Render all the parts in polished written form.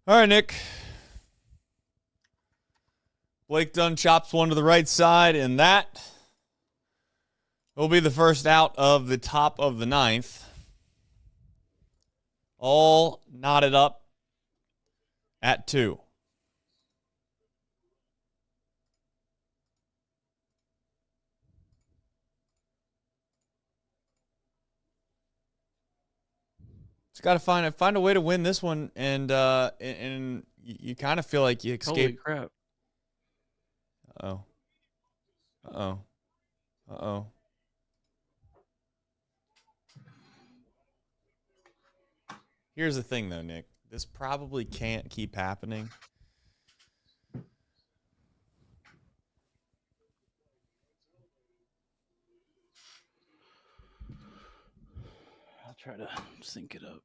All right, Nick. Blake Dunn chops one to the right side, and that will be the first out of the top of the ninth. All knotted up at 2. Just got to find a way to win this one, and you kind of feel like you escape. Holy crap! Uh-oh. Here's the thing, though, Nick. This probably can't keep happening. I'll try to sync it up.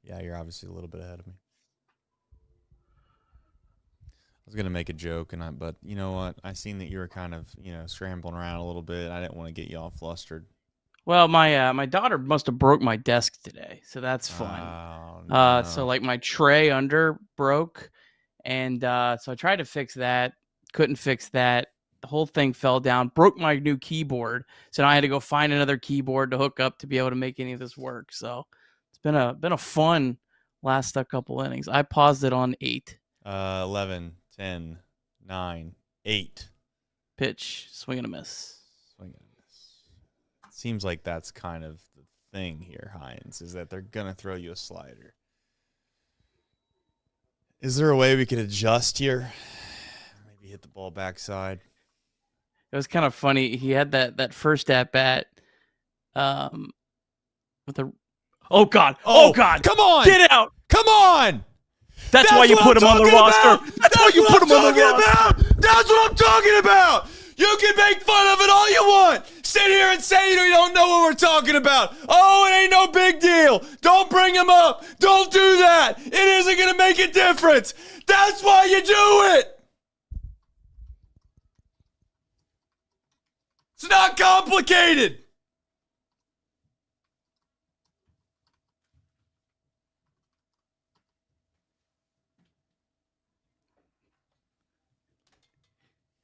Yeah, you're obviously a little bit ahead of me. I was going to make a joke, but you know what? I seen that you were kind of, scrambling around a little bit. I didn't want to get you all flustered. Well, my daughter must have broke my desk today, so that's fun. Oh, no. So like my tray under broke, and so I tried to fix that. Couldn't fix that. The whole thing fell down. Broke my new keyboard, so now I had to go find another keyboard to hook up to be able to make any of this work. So it's been a fun last couple innings. I paused it on 8. 11, 10, 9, 8. Pitch, swing and a miss. Swing and a miss. Seems like that's kind of the thing here, Hines, is that they're going to throw you a slider. Is there a way we could adjust here? Maybe hit the ball backside. It was kind of funny. He had that first at bat with a oh god. Come on. Get out. Come on. That's why you put him on the roster. That's why you put him on the roster. That's what I'm talking about. You can make fun of it all you want. Sit here and say you don't know what we're talking about. Oh, it ain't no big deal. Don't bring him up. Don't do that. It isn't going to make a difference. That's why you do it. It's not complicated.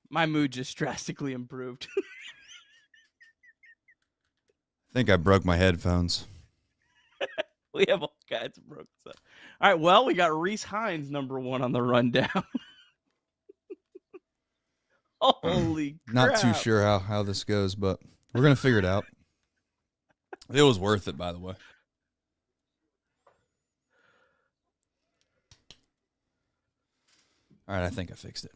My mood just drastically improved. I think I broke my headphones. We have all kinds of broken stuff. All right, well, we got Reese Hines, number 1 on the rundown. Holy crap. Not too sure how this goes, but we're going to figure it out. It was worth it, by the way. All right, I think I fixed it.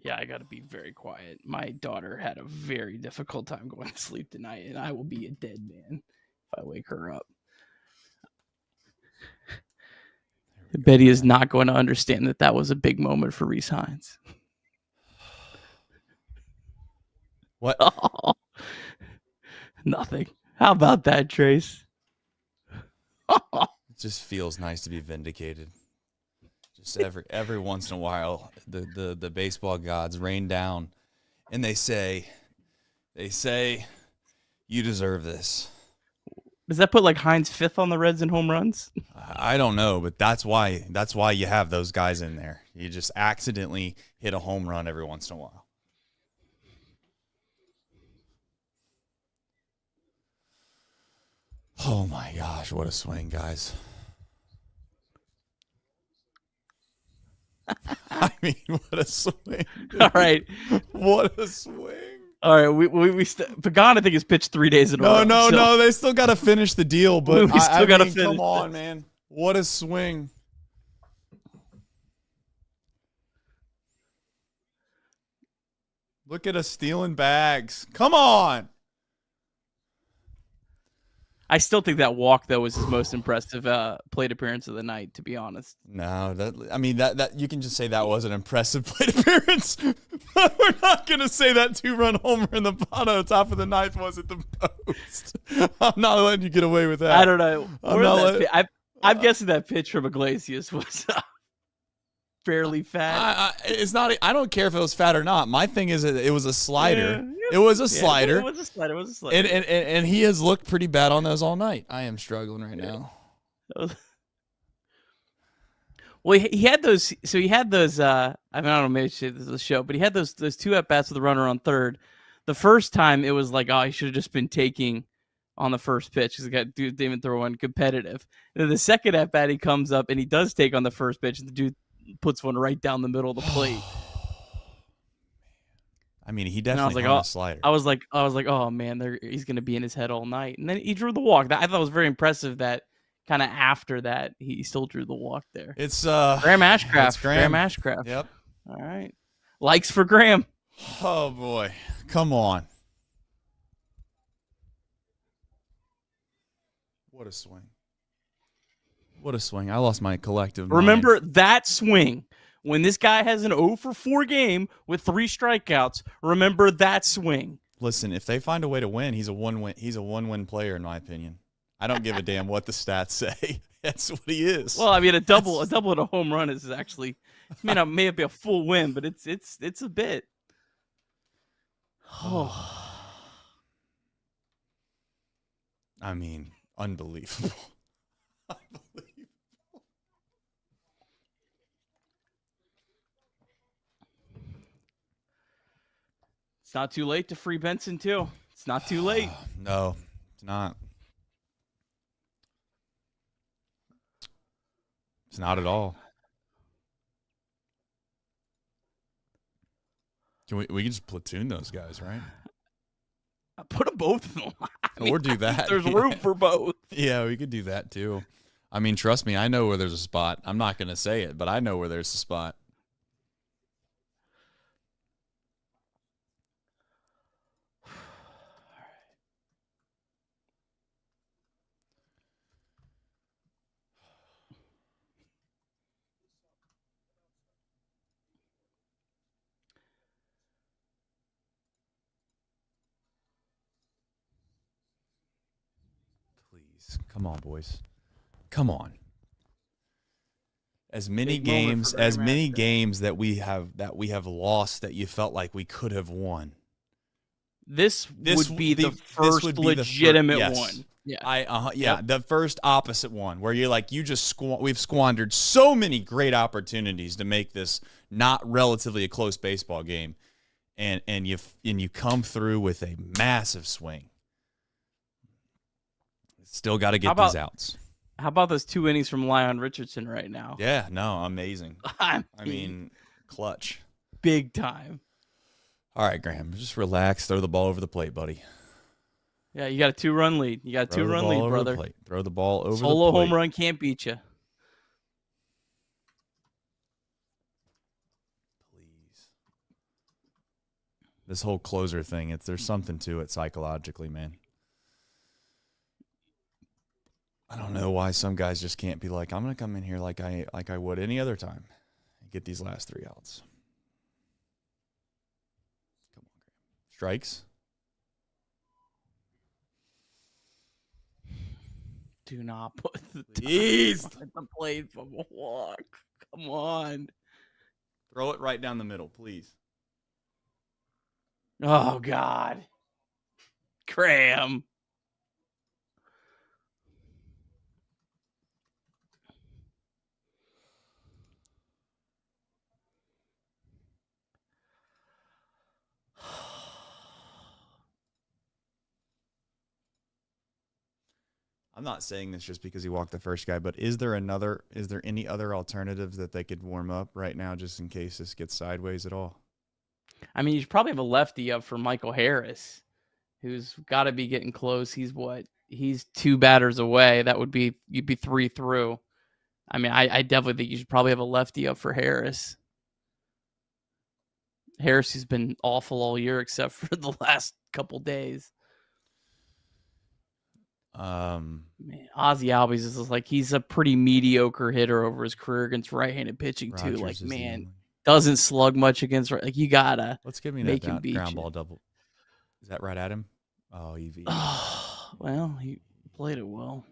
Yeah, I got to be very quiet. My daughter had a very difficult time going to sleep tonight, and I will be a dead man if I wake her up. Betty is not going to understand that was a big moment for Reese Hines. What? Oh, nothing. How about that, Trace? It just feels nice to be vindicated. Just every once in a while, the baseball gods rain down, and they say, you deserve this. Does that put like Hines 5th on the Reds in home runs? I don't know, but that's why you have those guys in there. You just accidentally hit a home run every once in a while. Oh my gosh, what a swing, guys. I mean, what a swing. All right. What a swing. All right, Pagan, I think, has pitched 3 days in a row. No, they still got to finish the deal, but we still got to finish. Come on, man. What a swing. Look at us stealing bags. Come on. I still think that walk, though, was his most impressive plate appearance of the night, to be honest. No, that you can just say that was an impressive plate appearance. We're not going to say that 2-run homer in the bottom top of the ninth was at the post. I'm not letting you get away with that. I don't know. I'm guessing that pitch from Iglesias was fairly fat. It's not. I don't care if it was fat or not. My thing is, it was a slider. Yeah. It was a slider. It was a slider. It was a slider. And he has looked pretty bad on those all night. I am struggling right now. Well, he had those. So he had those. I don't know. Maybe this is the show, but he had those 2 at bats with a runner on third. The first time it was like, oh, he should have just been taking on the first pitch because the guy didn't even throw one competitive. And then the second at bat, he comes up and he does take on the first pitch, and the dude puts one right down the middle of the plate. I mean, he definitely hung a slider. I was like, oh man, he's gonna be in his head all night. And then he drew the walk. I thought it was very impressive that kind of after that he still drew the walk there. It's Graham Ashcraft. It's Graham Ashcraft. Yep. All right. Likes for Graham. Oh boy, come on. What a swing. What a swing. I lost my collective mind. Remember that swing. When this guy has an 0 for 4 game with 3 strikeouts, remember that swing. Listen, if they find a way to win, he's a one-win player in my opinion. I don't give a damn what the stats say. That's what he is. Well, I mean, a double and a home run is actually may not be a full win, but it's a bit. Oh. I mean, unbelievable. It's not too late to free Benson, too. It's not too late. No, it's not. It's not at all. We can just platoon those guys, right? Put them both in the line. Or do that. There's room for both. Yeah, we could do that, too. I mean, trust me, I know where there's a spot. I'm not going to say it, but I know where there's a spot. Come on, boys. Come on. As many games that we have lost that you felt like we could have won. This would be the first legitimate one. Yeah. The first opposite one where you're like, we've squandered so many great opportunities to make this not relatively a close baseball game, and you come through with a massive swing. Still got to get these outs. How about those 2 innings from Lyon Richardson right now? Yeah, no, amazing. I mean, clutch. Big time. All right, Graham, just relax. Throw the ball over the plate, buddy. Yeah, you got a 2-run lead. You got a 2-run lead, brother. Throw the ball over the plate. Solo home run can't beat you. Please. This whole closer thing, there's something to it psychologically, man. I don't know why some guys just can't be like, I'm going to come in here like I would any other time and get these last 3 outs. Come on, Graham. Strikes. Do not put the plate from a walk. Come on. Throw it right down the middle, please. Oh, God. Graham. I'm not saying this just because he walked the first guy, but is there any other alternatives that they could warm up right now just in case this gets sideways at all? I mean, you should probably have a lefty up for Michael Harris, who's got to be getting close. He's 2 batters away. You'd be 3 through. I mean, I definitely think you should probably have a lefty up for Harris. Harris has been awful all year except for the last couple days. Man, Ozzy Albies is like, he's a pretty mediocre hitter over his career against right-handed pitching too. Like, man, doesn't slug much against right. Like, you gotta make him beat ground you. ball double. Is that right at him? Oh, EV. Well, he played it well.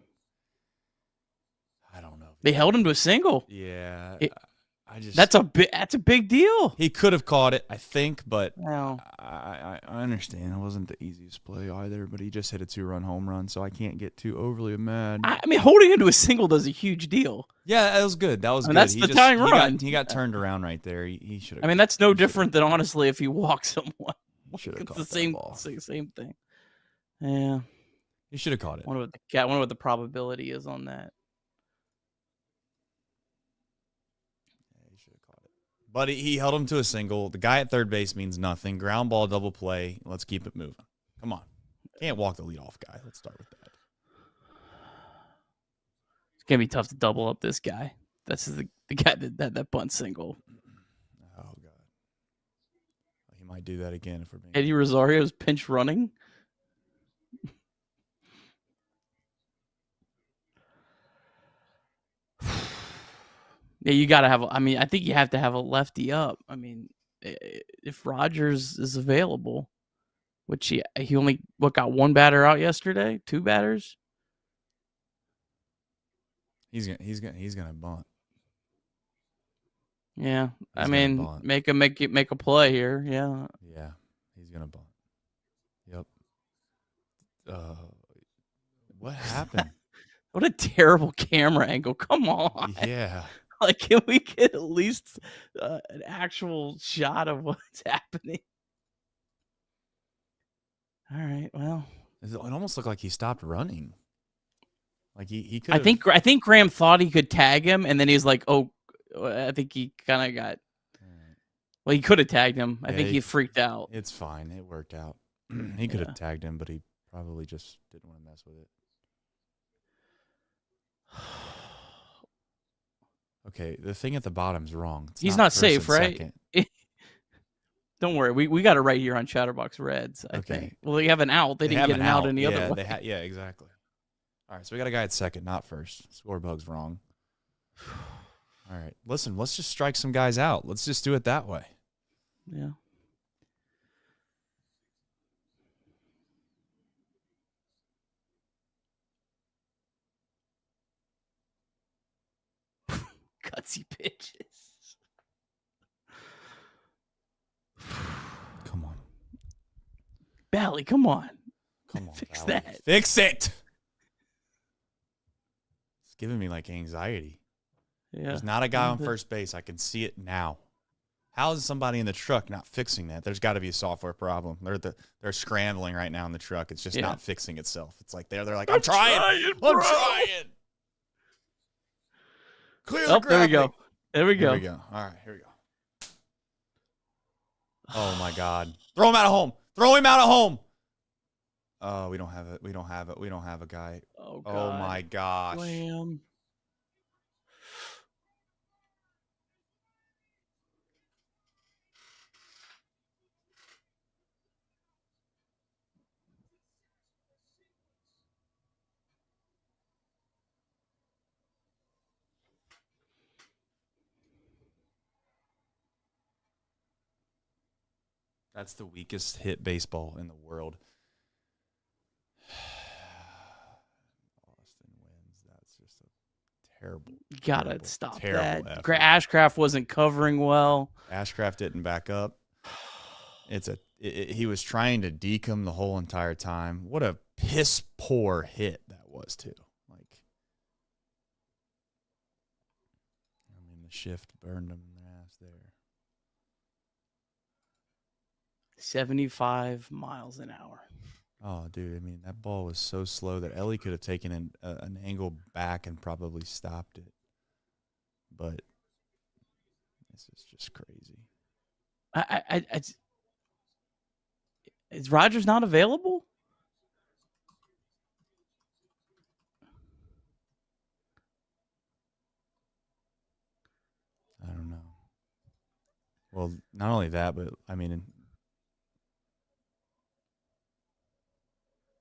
They held him to a single. Yeah, I just That's a big deal. he could have caught it, I think, but No. I understand it wasn't the easiest play either. But he just hit a 2-run home run, so I can't get too overly mad. I mean, holding him to a single does a huge deal. Yeah, that was good. That was good. That's the tying run. He got turned around right there. He should have. I mean, that's no different than honestly if you walk someone. Should have It's caught the that same ball. same thing. Yeah. He should have caught it. I wonder what the probability is on that. Yeah, he should have caught it. But he held him to a single. The guy at third base means nothing. Ground ball, double play. Let's keep it moving. Come on. Can't walk the leadoff guy. Let's start with that. It's gonna be tough to double up this guy. This is the guy that bunt single. Oh god. He might do that again if we're being Eddie Rosario's pinch running. Yeah, you gotta have. I mean, I think you have to have a lefty up. I mean, if Rogers is available, which he only got one batter out yesterday, 2 batters. He's gonna bunt. Yeah, I mean, make a play here. Yeah. Yeah, he's gonna bunt. Yep. What happened? What a terrible camera angle! Come on. Yeah. Like, can we get at least an actual shot of what's happening? All right. Well, it almost looked like he stopped running. Like he could. I think Graham thought he could tag him, and then he's like, "Oh, I think he kind of got." Well, he could have tagged him. I think he freaked out. It's fine. It worked out. He could have tagged him, but he probably just didn't want to mess with it. Okay, the thing at the bottom's wrong. He's not safe, right? Don't worry. We got it right here on Chatterbox Reds, I think. Well, they have an out. They didn't get an out any other way. Yeah, exactly. All right, so we got a guy at second, not first. Scorebug's wrong. All right, listen, let's just strike some guys out. Let's just do it that way. Yeah. Gutsy pitches. Come on. Bally, come on. Come on. Fix Bally. that. Fix it. It's giving me like anxiety. Yeah. There's not a guy on first base. I can see it now. How is somebody in the truck not fixing that? There's got to be a software problem. They're scrambling right now in the truck. It's just not fixing itself. It's like they're like, I'm trying. I'm trying. Clear the there we go. There we go. Here we go. All right, here we go. Oh my God. Throw him out of home. Throw him out of home. Oh, we don't have it. We don't have it. We don't have a guy. Oh, God. Oh my gosh. Blam. That's the weakest hit baseball in the world. Austin wins. That's just a terrible. You gotta stop that. Effort. Ashcraft wasn't covering well. Ashcraft didn't back up. He was trying to deke him the whole entire time. What a piss poor hit that was too. Like, I mean, the shift burned him in the ass there. 75 miles an hour. Oh, dude, I mean, that ball was so slow that Ellie could have taken an angle back and probably stopped it. But this is just crazy. Is Rogers not available? I don't know. Well, not only that, but I mean,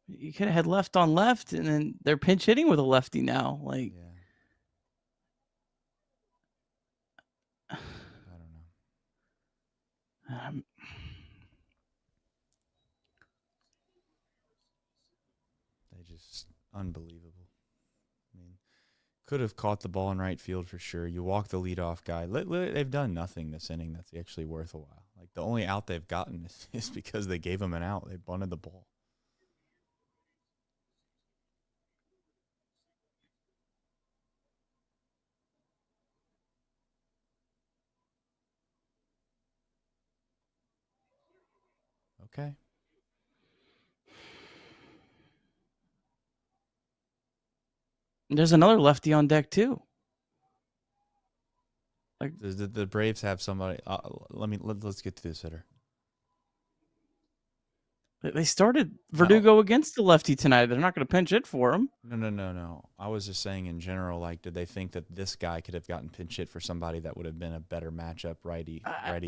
You could have had left on left, and then they're pinch hitting with a lefty now. Like, yeah. I don't know. They just unbelievable. I mean, Could have caught the ball in right field for sure. You walk the leadoff guy. They've done nothing this inning that's actually worth a while. Like, the only out they've gotten is because they gave him an out. They bunted the ball. Okay. There's another lefty on deck too. Like the Braves have somebody. Let's get to this hitter. They started Verdugo against the lefty tonight. They're not going to pinch hit for him. No. I was just saying in general, like, did they think that this guy could have gotten pinch hit for somebody that would have been a better matchup, righty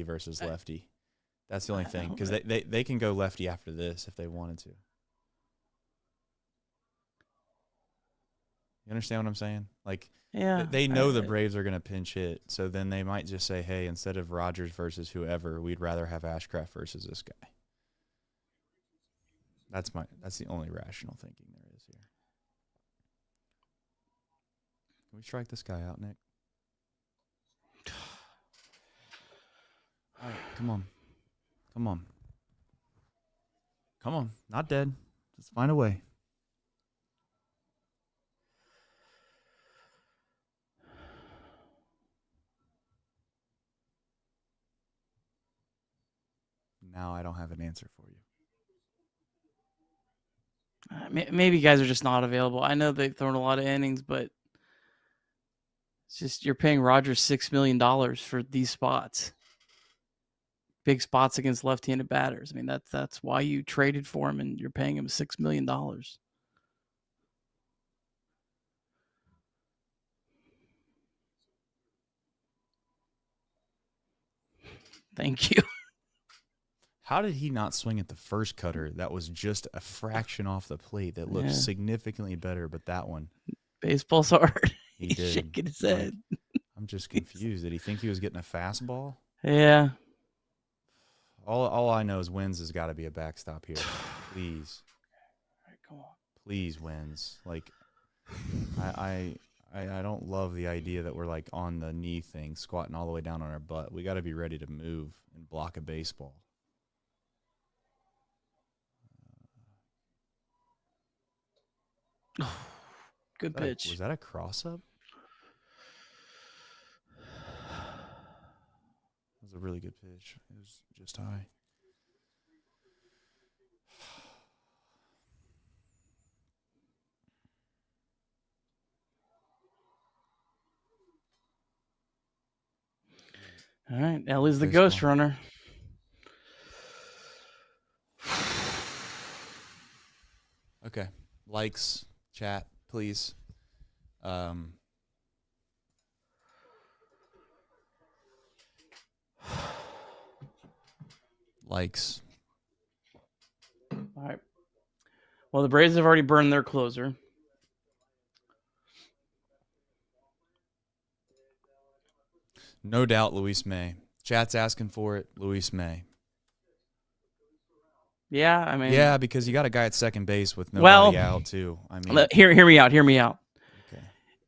versus lefty? That's the only thing, because they can go lefty after this if they wanted to. You understand what I'm saying? Like, yeah, they know the Braves are going to pinch hit, so then they might just say, hey, instead of Rogers versus whoever, we'd rather have Ashcraft versus this guy. That's the only rational thinking there is here. Can we strike this guy out, Nick? All right, come on. Not dead. Just find a way. Now I don't have an answer for you. Maybe guys are just not available. I know they've thrown a lot of innings, but it's just you're paying Rogers $6 million for these spots. Big spots against left-handed batters. I mean, that's why you traded for him, and you're paying him $6 million. Thank you. How did he not swing at the first cutter that was just a fraction off the plate that looked significantly better, but that one? Baseball's hard. He's shaking his head. I'm just confused. Did he think he was getting a fastball? Yeah. All I know is Wins has got to be a backstop here. Please. All right, come on. Please, Wins. Like, I don't love the idea that we're, like, on the knee thing, squatting all the way down on our butt. We got to be ready to move and block a baseball. Good pitch. Was that a cross-up? That was a really good pitch. It was just high. All right, Ellie's the ghost runner. Okay. Likes, chat, please. Likes. All right. Well, the Braves have already burned their closer. No doubt, Luis May. Chat's asking for it. Luis May. Yeah, I mean. Yeah, because you got a guy at second base with nobody out too. I mean, hear me out. Okay.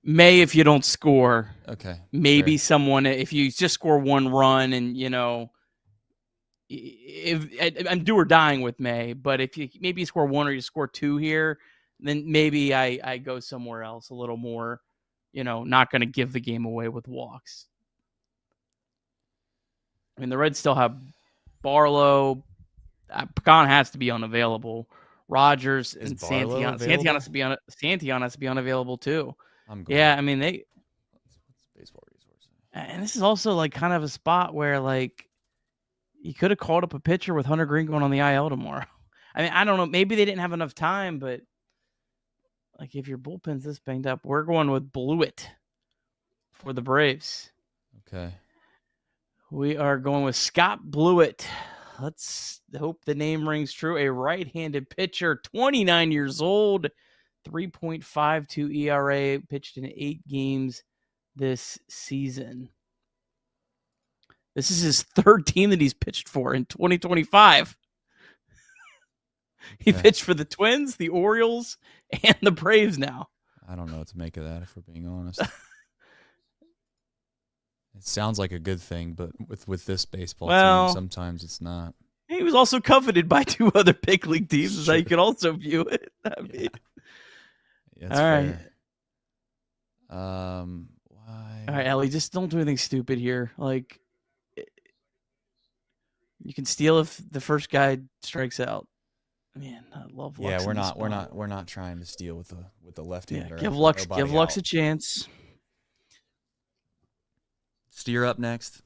May, if you don't score. Okay. Maybe someone, if you just score one run and, you know, if I'm do or dying with May, but if you maybe score one or you score two here, then maybe I go somewhere else a little more, you know, not going to give the game away with walks. I mean, the Reds still have Barlow. Pagan has to be unavailable. Rogers and Santillan. Santillan has to be unavailable too. Yeah, I mean they. Baseball resources. And this is also like kind of a spot where like you could have called up a pitcher with Hunter Green going on the IL tomorrow. I mean, I don't know. Maybe they didn't have enough time, but like if your bullpen's this banged up, we're going with Blewett for the Braves. Okay. We are going with Scott Blewett. Let's hope the name rings true. A right-handed pitcher, 29 years old, 3.52 ERA, pitched in 8 games this season. This is his third team that he's pitched for in 2025. He pitched for the Twins, the Orioles, and the Braves now. I don't know what to make of that, if we're being honest. It sounds like a good thing, but with this baseball team, sometimes it's not. He was also coveted by 2 other big league teams. Is how you can also view it. I mean, yeah, that's fair. Why? All right, Ellie, just don't do anything stupid here. Like, you can steal if the first guy strikes out. Man, I love Lux. Yeah, we're not trying to steal with the left-hander. Yeah, give Lux a chance. Steer up next.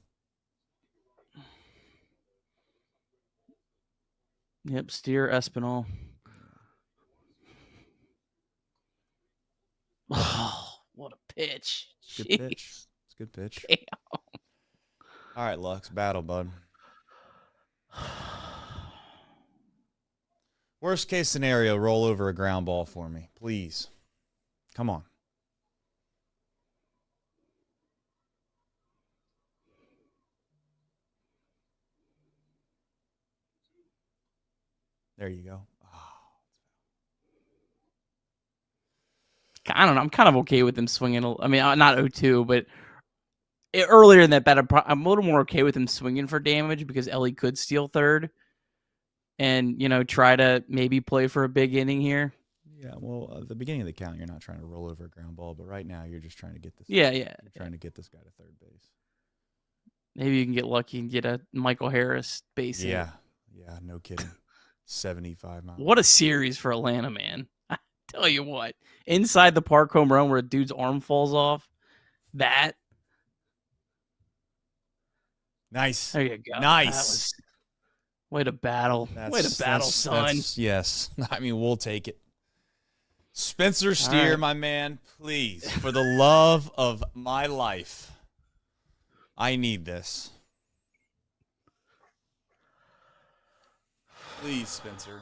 Yep, Steer Espinal. Oh, what a pitch. Good pitch. It's a good pitch. Damn. All right, Lux, battle, bud. Worst case scenario, roll over a ground ball for me, please. Come on. There you go. I don't know. I'm kind of okay with him swinging. I mean, not 0-2, but earlier in that bat, I'm a little more okay with him swinging for damage because Ellie could steal third and, try to maybe play for a big inning here. Yeah, well, at the beginning of the count, you're not trying to roll over a ground ball, but right now you're just trying to get this. You're trying to get this guy to third base. Maybe you can get lucky and get a Michael Harris base hit. Yeah, no kidding. 75 miles. What a series for Atlanta, man. I tell you what, inside the park home run where a dude's arm falls off, that. Nice. There you go. Nice. Way to battle. Way to battle, son. Yes. I mean, we'll take it. Spencer Steer, my man, please, for the love of my life, I need this. Please, Spencer.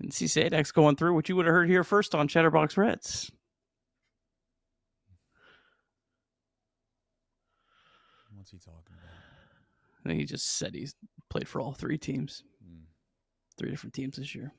And see Sadek's going through what you would have heard here first on Chatterbox Reds. What's he talking about? I think he just said he's played for all 3 teams. 3 different teams this year.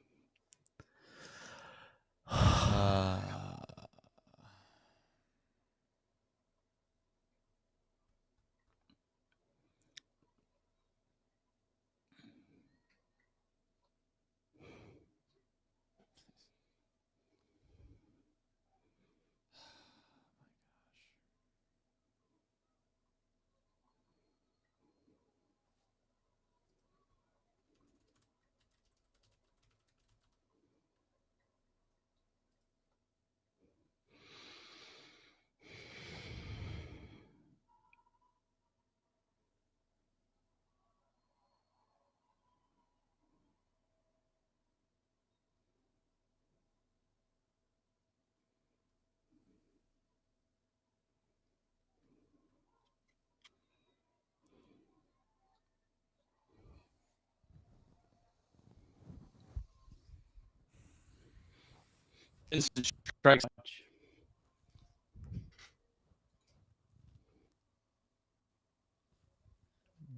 Instant strike.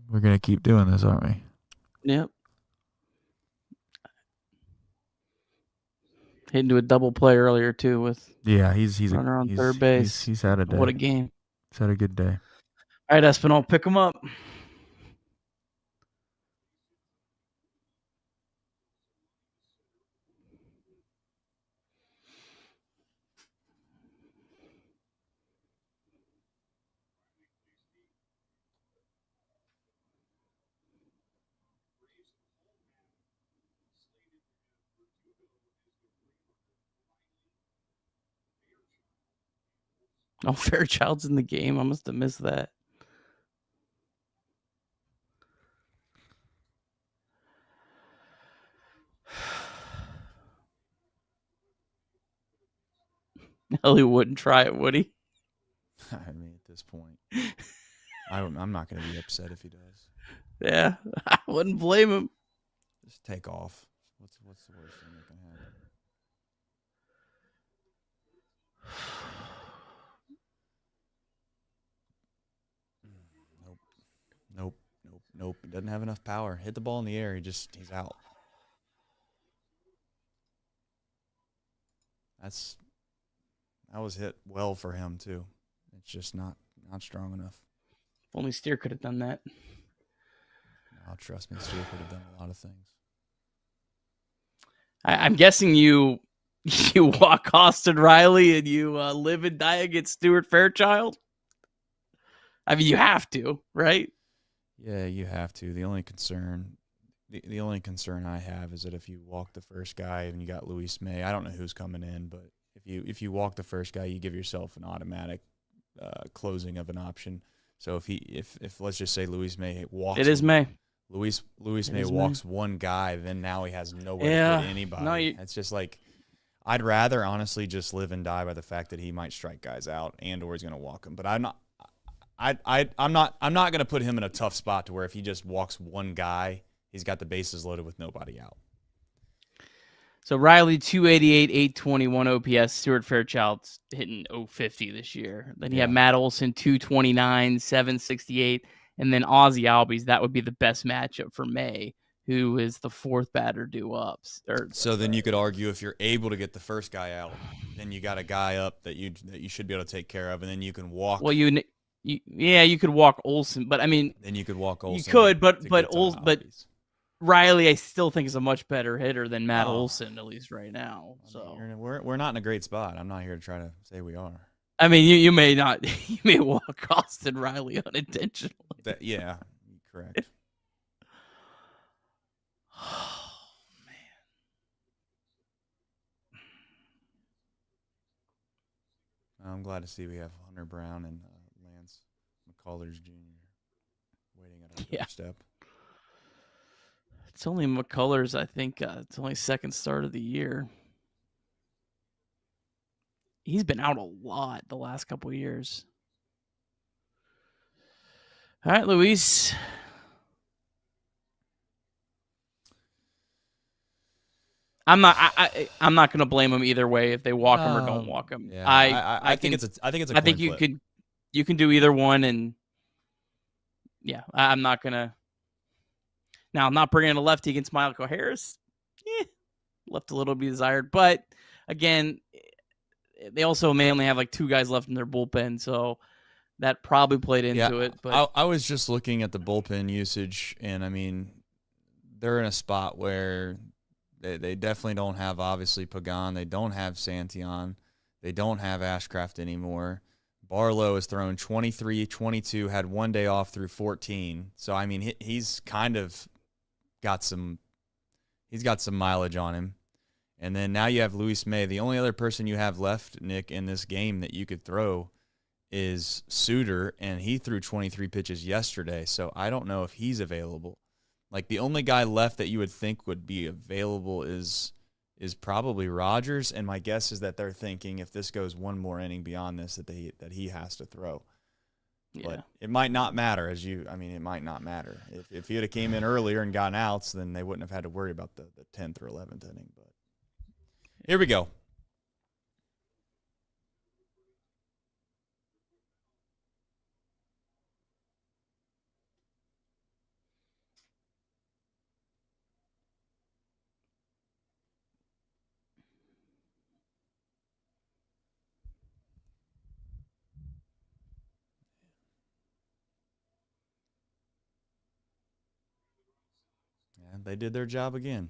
We're going to keep doing this, aren't we? Yep. Hit into a double play earlier, too, with he's runner on third base. He's had a day. What a game. He's had a good day. All right, Espinal, pick him up. Oh, Fairchild's in the game. I must have missed that. Ellie wouldn't try it, would he? I mean, at this point, I'm not going to be upset if he does. Yeah, I wouldn't blame him. Just take off. What's the worst thing that can happen? Nope, he doesn't have enough power. Hit the ball in the air, he's out. That was hit well for him too. It's just not strong enough. If only Steer could have done that. Oh, trust me, Steer could have done a lot of things. I'm guessing you walk Austin Riley and you live and die against Stuart Fairchild. I mean, you have to, right? Yeah, you have to. The only concern I have is that if you walk the first guy and you got Luis May, I don't know who's coming in, but if you walk the first guy, you give yourself an automatic closing of an option. So if let's just say Luis May walks, it is May. Luis May walks one guy, then now he has nowhere to put anybody. No, it's just like I'd rather honestly just live and die by the fact that he might strike guys out and or he's going to walk them. But I'm not going to put him in a tough spot to where if he just walks one guy, he's got the bases loaded with nobody out. So Riley 288, 821 OPS. Stuart Fairchild's hitting 050 this year. Then you have Matt Olson 229, 768, and then Ozzie Albies. That would be the best matchup for May, who is the fourth batter due up. So then you could argue if you're able to get the first guy out, then you got a guy up that you should be able to take care of, and then you can walk. Well, you could walk Olson, but I mean, then you could walk Olson. You could, but Riley, I still think is a much better hitter than Matt Olson, at least right now. So we're not in a great spot. I'm not here to try to say we are. I mean, you may not. You may walk Austin Riley unintentionally. Yeah, correct. Oh man, I'm glad to see we have Hunter Brown and Lance McCullers Jr. waiting at our doorstep. It's only McCullers, I think. It's only second start of the year. He's been out a lot the last couple of years. All right, Luis. I'm not going to blame him either way if they walk him or don't walk him. Yeah, I think it's a coin flip. You can do either one, and yeah, I'm not going to. Now, I'm not bringing a lefty against Michael Harris. Left a little to be desired. But, again, they also may only have like two guys left in their bullpen, so that probably played into it. But I was just looking at the bullpen usage, and, I mean, they're in a spot where they definitely don't have, obviously, Pagan. They don't have Santillan. They don't have Ashcraft anymore. Barlow has thrown 23, 22, had one day off through 14. So, I mean, he's kind of got some mileage on him. And then now you have Luis May. The only other person you have left, Nick, in this game that you could throw is Suter, and he threw 23 pitches yesterday. So I don't know if he's available. Like, the only guy left that you would think would be available is probably Rogers, and my guess is that they're thinking if this goes one more inning beyond this that he has to throw. Yeah. But it might not matter it might not matter. If he would have came in earlier and gotten outs, then they wouldn't have had to worry about the 10th or 11th inning. But here we go. They did their job again.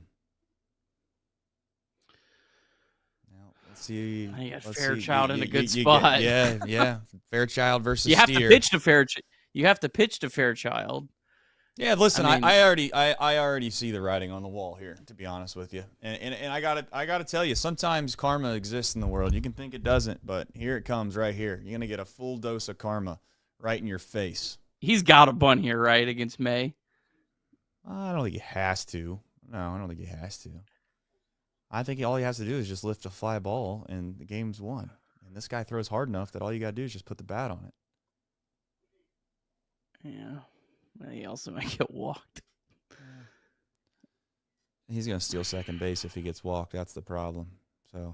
Now let's see. You got Fairchild in a good spot. Yeah. Fairchild versus you have Steer. You have to pitch to Fairchild. Yeah, listen, I already see the writing on the wall here, to be honest with you. And I gotta tell you, sometimes karma exists in the world. You can think it doesn't, but here it comes right here. You're gonna get a full dose of karma right in your face. He's got a bunt here, right, against May. I don't think he has to. No, I don't think he has to. I think all he has to do is just lift a fly ball, and the game's won. And this guy throws hard enough that all you got to do is just put the bat on it. Yeah. He also might get walked. He's going to steal second base if he gets walked. That's the problem. So.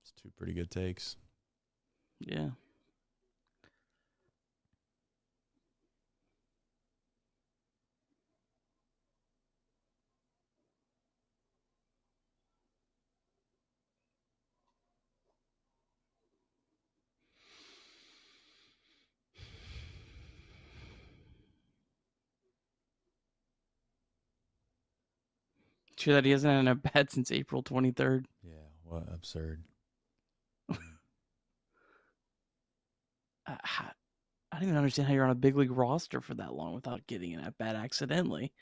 It's 2 pretty good takes. Yeah. Sure that he hasn't had a bat since April 23rd. Yeah, what absurd. I don't even understand how you're on a big league roster for that long without getting in at bat accidentally.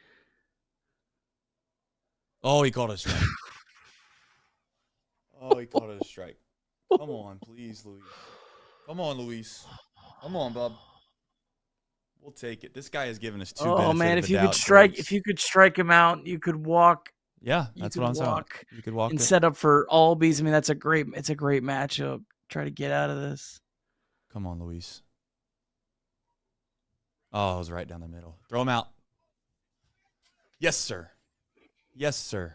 Oh, he called a strike. Oh, he called it a strike. Come on, please, Luis. Come on, Luis. Come on, bub. We'll take it. This guy has given us 2 benefit Oh man, of if the you could doubt strike, breaks. if you could strike him out, you could walk. Yeah, that's what I'm saying. You could walk and it. set up for Albies. I mean, it's a great matchup. Try to get out of this. Come on, Luis. Oh, it was right down the middle. Throw him out. Yes, sir. Yes, sir.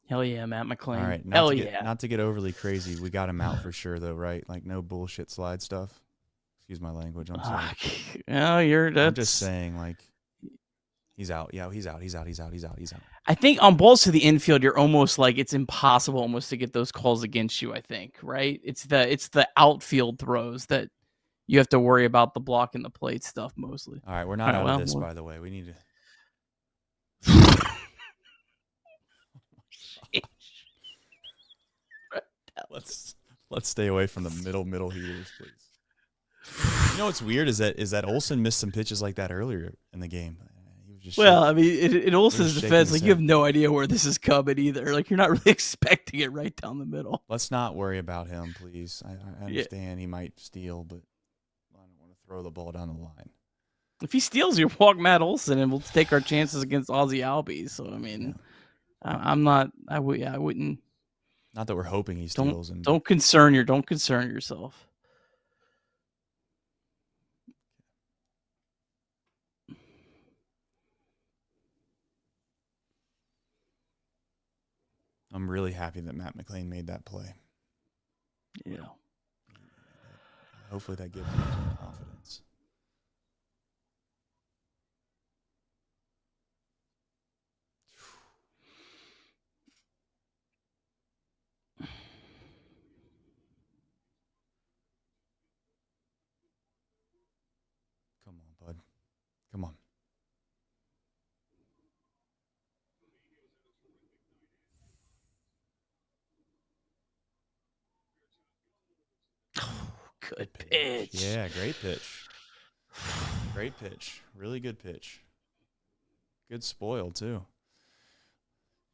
Hell yeah, Matt McClain. All right. Hell yeah. Not to get overly crazy. We got him out for sure, though, right? Like, no bullshit slide stuff. Excuse my language. I'm sorry. No, I'm just saying, like, he's out. Yeah, he's out. He's out. I think on balls to the infield, you're almost like it's impossible almost to get those calls against you. I think, right? It's the outfield throws that you have to worry about the block and the plate stuff mostly. All right, we're not out of this, by the way. We need to. Let's stay away from the middle heaters, please. You know what's weird is that Olsen missed some pitches like that earlier in the game. He was just I mean, in Olsen's defense, like his you have no idea where this is coming either. Like you're not really expecting it right down the middle. Let's not worry about him, please. I understand he might steal, but I don't want to throw the ball down the line. If he steals, you walk Matt Olson, and we'll take our chances against Ozzy Albies. So I mean, I'm not. I wouldn't. Not that we're hoping he steals. Don't concern yourself. I'm really happy that Matt McClain made that play. Yeah. Hopefully that gives him some confidence. Come on, bud. Come on. Good pitch. Yeah, great pitch. Great pitch. Really good pitch. Good spoil, too.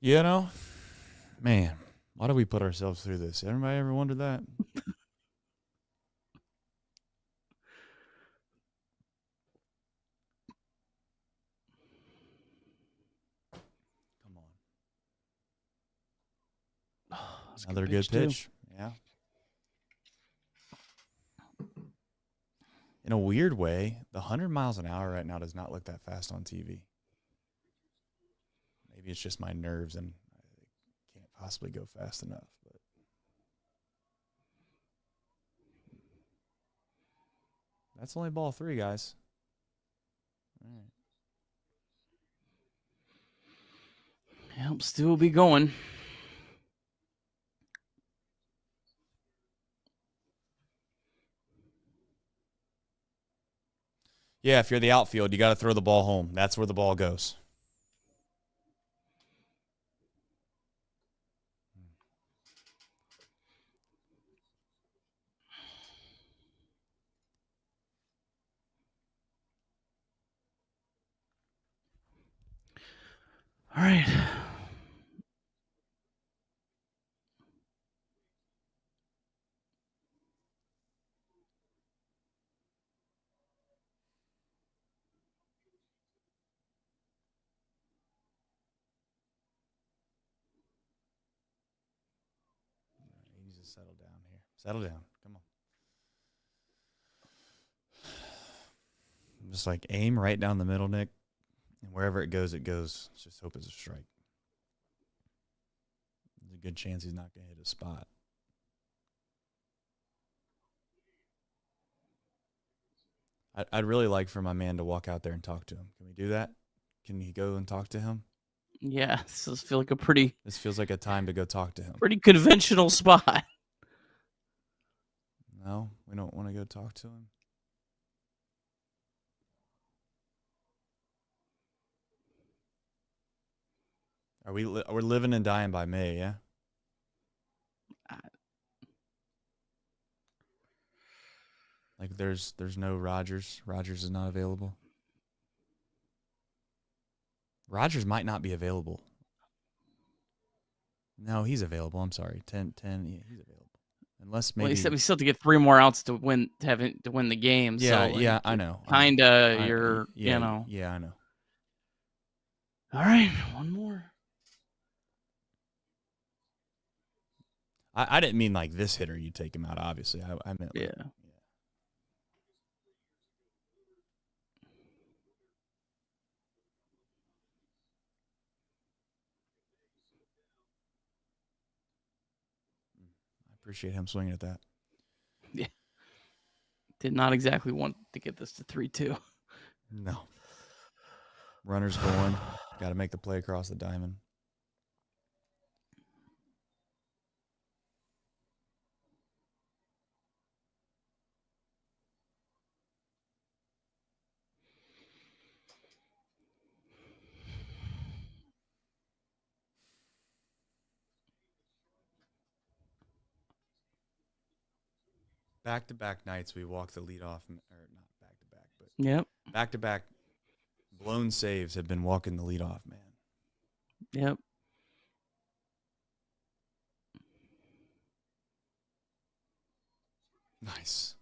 You know, man, why do we put ourselves through this? Everybody ever wondered that? Come on. Another good pitch. Yeah. In a weird way, the 100 miles an hour right now does not look that fast on TV. Maybe it's just my nerves and I can't possibly go fast enough. But that's only ball 3, guys. All right. Yep, still be going. Yeah, if you're the outfield, you got to throw the ball home. That's where the ball goes. All right. He needs to settle down here. Settle down. Come on. just like aim right down the middle, Nick. And wherever it goes, it goes. Just hope it's a strike. There's a good chance he's not going to hit a spot. I'd really like for my man to walk out there and talk to him. Can we do that? Can he go and talk to him? Yeah, this feels like This feels like a time to go talk to him. pretty conventional spot. No, we don't want to go talk to him. We're living and dying by May, yeah? Like there's no Rogers. Rogers is not available. Rogers might not be available. No, he's available. I'm sorry. 10, yeah, he's available. Unless maybe Well, he said we still have to get 3 more outs to win the game. Yeah, so, yeah, I know. Kinda, Yeah, you know. Yeah, I know. All right, one more. I didn't mean like this hitter. You take him out. Obviously, I meant. Yeah. I appreciate him swinging at that. Yeah. Did not exactly want to get this to 3-2. No. Runners going. Got to make the play across the diamond. Back-to-back nights we walk the leadoff, or not back-to-back, but Yep. back-to-back blown saves have been walking the leadoff, man. Yep. Nice.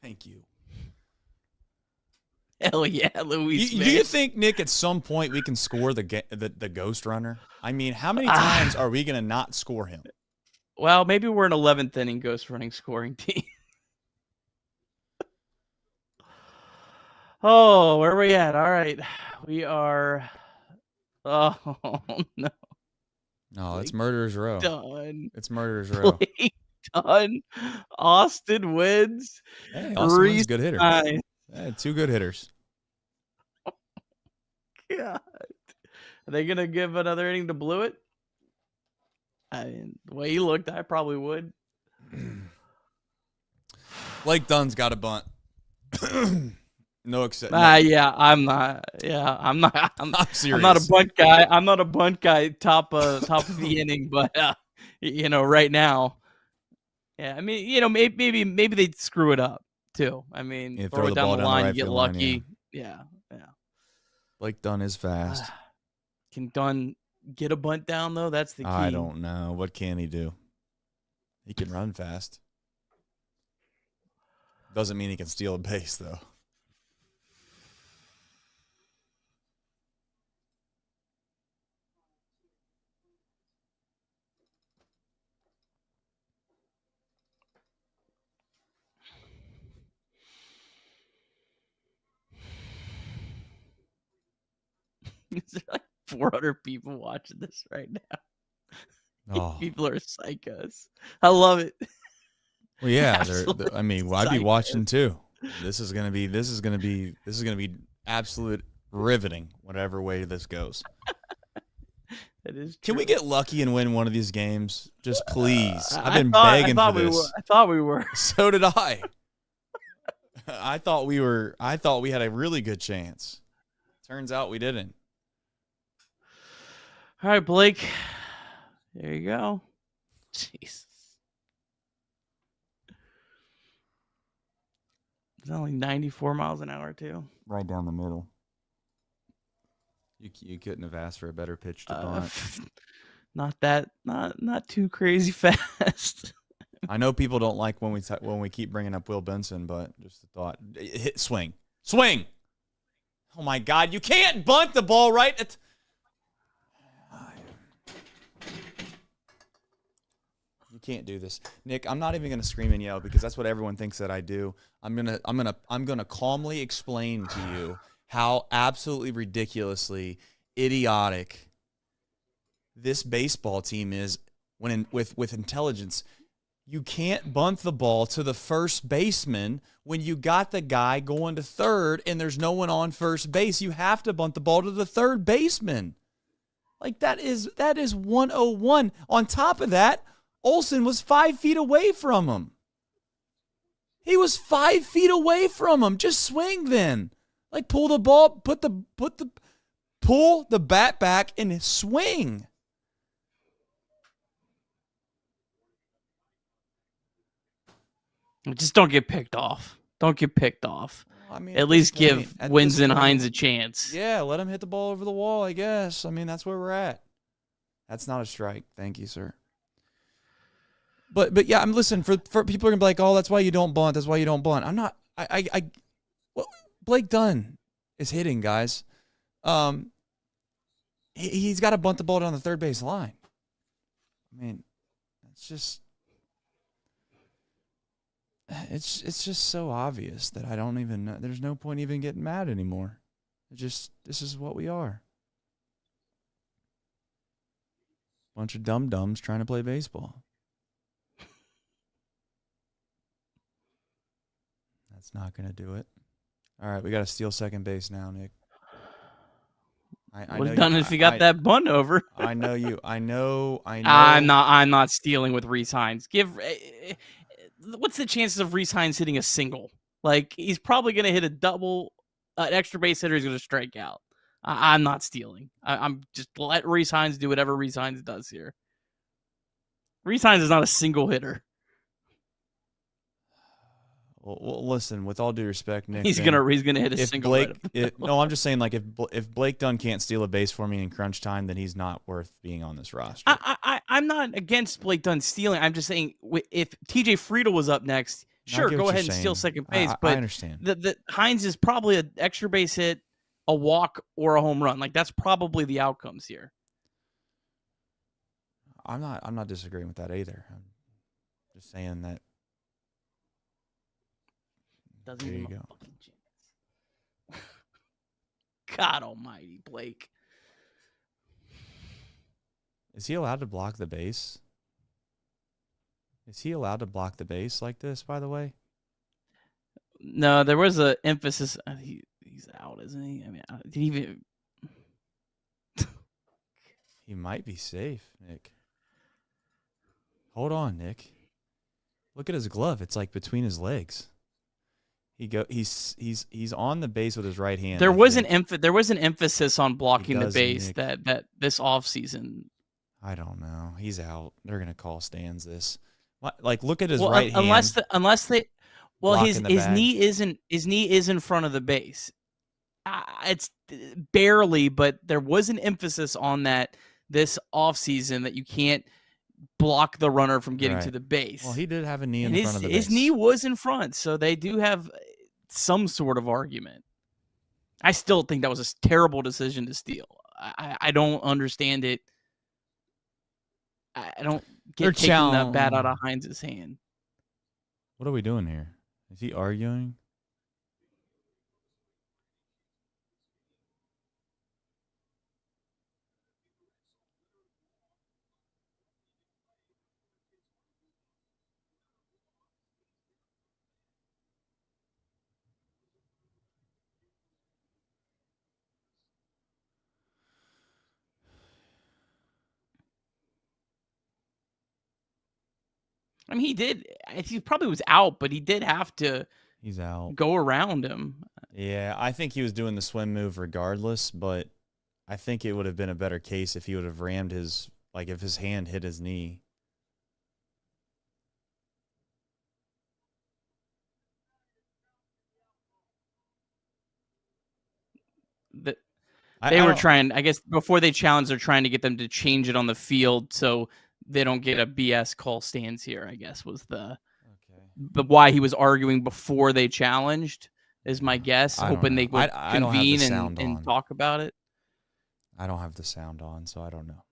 Thank you. Hell yeah, Luis. Do you think, Nick, at some point we can score the ghost runner? I mean, how many times are we going to not score him? Well, maybe we're an 11th inning ghost running scoring team. Oh, where are we at? All right. We are. Oh, no. No, it's Murderer's Row. Done. It's Murderer's Row. Done. Austin wins. Hey, Austin wins, good hitter. Nice. Hey, 2 good hitters. God. Are they going to give another inning to Blewett? I mean, the way he looked, I probably would. Blake Dunn's got a bunt. No exception. Yeah, I'm not. Yeah, I'm not. I'm serious. I'm not a bunt guy. I'm not a bunt guy. Top of the inning, but right now, yeah. I mean, maybe they'd screw it up too. I mean, throw it down the line, right get field lucky. line, Yeah. Blake Dunn is fast. Can Dunn get a bunt down though? That's the key. I don't know. What can he do? He can run fast. Doesn't mean he can steal a base though. There's like 400 people watching this right now. Oh. People are psychos. I love it. Well, yeah. I mean, I'd be watching too. This is gonna be absolute riveting, whatever way this goes. It is. Can we get lucky and win one of these games? Just please. I've been begging for this. I thought we were. So did I. I thought we had a really good chance. Turns out we didn't. All right, Blake. There you go. Jesus. It's only 94 miles an hour, too. Right down the middle. You couldn't have asked for a better pitch to bunt. Not too crazy fast. I know people don't like when we keep bringing up Will Benson, but just a thought. Hit swing. Oh my God! You can't bunt the ball right. You You can't do this, Nick. I'm not even gonna scream and yell because that's what everyone thinks that I do. I'm gonna calmly explain to you how absolutely ridiculously idiotic this baseball team is with intelligence. You can't bunt the ball to the first baseman when you got the guy going to third and there's no one on first base. You have to bunt the ball to the third baseman. Like that is 101. On top of that, Olsen was 5 feet away from him. He was 5 feet away from him. Just swing then. Like pull the ball, pull the bat back and swing. Just don't get picked off. Don't get picked off. I mean, at least give Wins and Hines a chance. Yeah, let him hit the ball over the wall, I guess. I mean, that's where we're at. That's not a strike. Thank you, sir. But yeah, I'm listening for people are gonna be like, oh, that's why you don't bunt. That's why you don't bunt. I'm not. Well, Blake Dunn is hitting, guys. He's got to bunt the ball down the third base line. I mean, it's just so obvious that I don't even know. There's no point even getting mad anymore. This is what we are. Bunch of dum-dums trying to play baseball. That's not going to do it. All right, we got to steal second base now, Nick. Would have done it if you got that bunt over. I know you. I know. I'm not stealing with Rhys Hines. What's the chances of Rhys Hines hitting a single? Like, he's probably going to hit a double. An extra base hitter is going to strike out. I'm not stealing. I'm just let Rhys Hines do whatever Rhys Hines does here. Rhys Hines is not a single hitter. Well, listen. With all due respect, Nick, he's gonna hit a single. No, I'm just saying, like, if Blake Dunn can't steal a base for me in crunch time, then he's not worth being on this roster. I'm not against Blake Dunn stealing. I'm just saying, if TJ Friedel was up next, sure, go ahead and steal second base. But I understand. The Hines is probably an extra base hit, a walk, or a home run. Like, that's probably the outcomes here. I'm not disagreeing with that either. I'm just saying that. Doesn't even have a fucking chance. God almighty, Blake. Is he allowed to block the base? Is he allowed to block the base like this, by the way? No, there was an emphasis. He's out, isn't he? I mean, did he even... He might be safe, Nick. Hold on, Nick. Look at his glove. It's like between his legs. He's on the base with his right hand. There was an emphasis on blocking the base, Nick. that this offseason. I don't know. He's out. They're gonna call stands this. Like, look at his right hand. Unless his knee is in front of the base. It's barely, but there was an emphasis on that this offseason that you can't block the runner from getting to the base. Well, he did have a knee in front of the base. His knee was in front, so they do have some sort of argument. I still think that was a terrible decision to steal. I don't understand it. I don't get taking that bat out of Hines' hand. What are we doing here? Is he arguing? I mean, he probably was out, but he did have to He's out. Go around him. Yeah, I think he was doing the swim move regardless, but I think it would have been a better case if he would have rammed if his hand hit his knee. They were trying, I guess, before they challenged, they're trying to get them to change it on the field so they don't get a BS call stands here, I guess, was but why he was arguing before they challenged is my guess, hoping they would convene and talk about it. I don't have the sound on, so I don't know.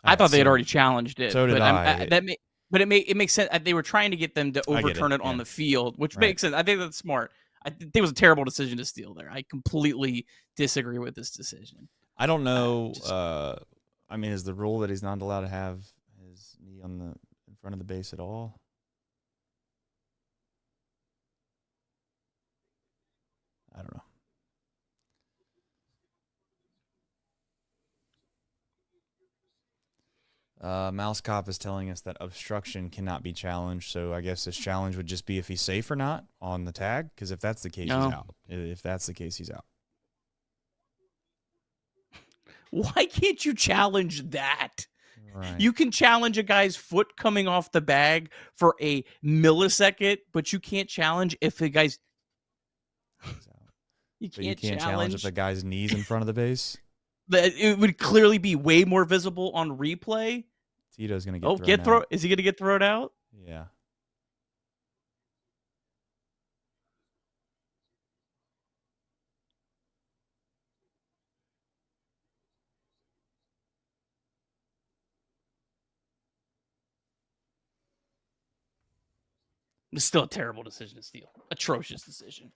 I thought they had already challenged it. So did but I. But it makes sense. They were trying to get them to overturn it on the field, which makes sense. I think that's smart. I think it was a terrible decision to steal there. I completely disagree with this decision. I don't know. I mean, is the rule that he's not allowed to have his knee in front of the base at all? I don't know. Mouse Cop is telling us that obstruction cannot be challenged, so I guess this challenge would just be if he's safe or not on the tag, because if that's the case, he's out. If that's the case, he's out. Why can't you challenge that? Right. You can challenge a guy's foot coming off the bag for a millisecond, but you can't challenge if the guy's... You can't challenge if the guy's knee's in front of the base? It would clearly be way more visible on replay. Tito's going to get thrown out. Is he going to get thrown out? Yeah. It's still a terrible decision to steal. Atrocious decision.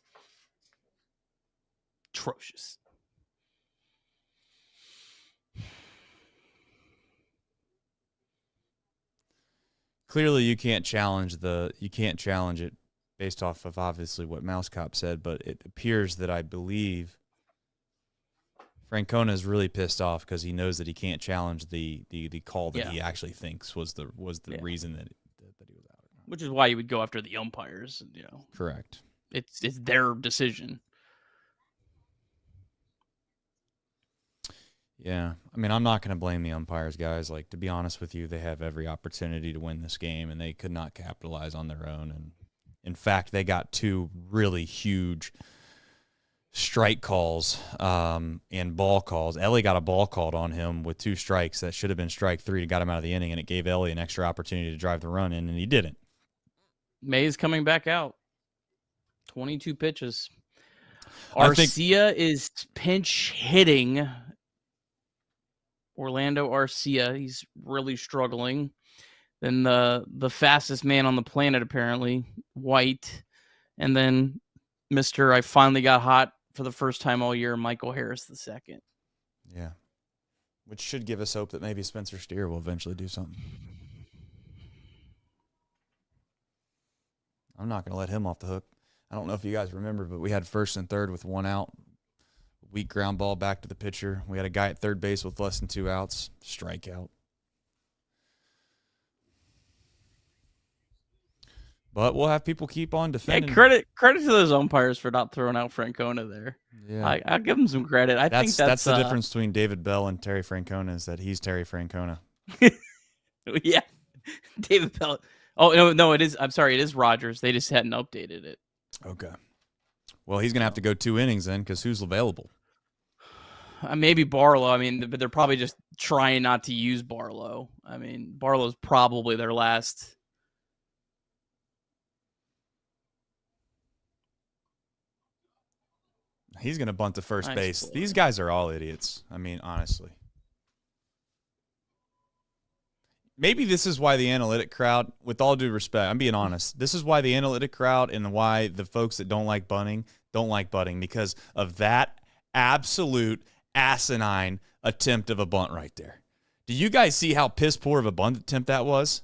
Atrocious. Clearly, you can't challenge it based off of obviously what Mouse Cop said, but it appears that I believe Francona is really pissed off because he knows that he can't challenge the call that he actually thinks was the reason that he was out. Which is why you would go after the umpires, Correct. It's their decision. Yeah, I mean, I'm not going to blame the umpires, guys. Like, to be honest with you, they have every opportunity to win this game, and they could not capitalize on their own. And in fact, they got two really huge strike calls and ball calls. Ellie got a ball called on him with 2 strikes that should have been strike 3 to got him out of the inning, and it gave Ellie an extra opportunity to drive the run in, and he didn't. May's coming back out. 22 pitches. Arcia is pinch hitting. Orlando Arcia, he's really struggling. Then the fastest man on the planet, apparently, White. And then Mr. I finally got hot for the first time all year, Michael Harris II. Yeah. Which should give us hope that maybe Spencer Steer will eventually do something. I'm not going to let him off the hook. I don't know if you guys remember, but we had first and third with 1 out. Weak ground ball back to the pitcher. We had a guy at third base with less than 2 outs. Strikeout. But we'll have people keep on defending. Yeah, credit to those umpires for not throwing out Francona there. Yeah. I'll give them some credit. I think that's the difference between David Bell and Terry Francona is that he's Terry Francona. Yeah. David Bell. Oh, no, it is. I'm sorry, it is Rogers. They just hadn't updated it. Okay. Well, he's going to have to go 2 innings then because who's available? Maybe Barlow. I mean, but they're probably just trying not to use Barlow. I mean, Barlow's probably their last. He's going to bunt to first base. Play. These guys are all idiots. I mean, honestly. Maybe this is why the analytic crowd, with all due respect, I'm being honest, this is why the analytic crowd and why the folks that don't like bunting because of that absolute asinine attempt of a bunt right there. Do you guys see how piss poor of a bunt attempt that was?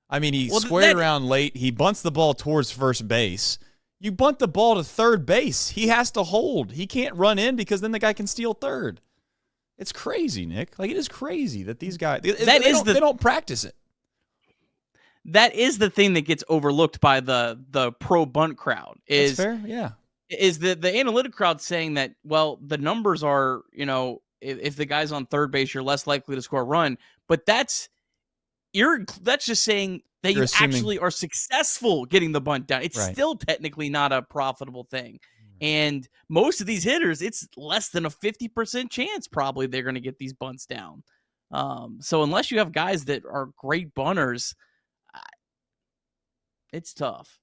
I mean, he squared around late. He bunts the ball towards first base. You bunt the ball to third base. He has to hold. He can't run in because then the guy can steal third. It's crazy, Nick. Like, it is crazy that these guys they don't practice it. That is the thing that gets overlooked by the pro bunt crowd. That's fair, yeah. Is the analytic crowd saying that, well, the numbers are, if the guy's on third base, you're less likely to score a run. But that's just saying that you actually are successful getting the bunt down. It's still technically not a profitable thing. And most of these hitters, it's less than a 50% chance probably they're going to get these bunts down. So unless you have guys that are great bunters, it's tough.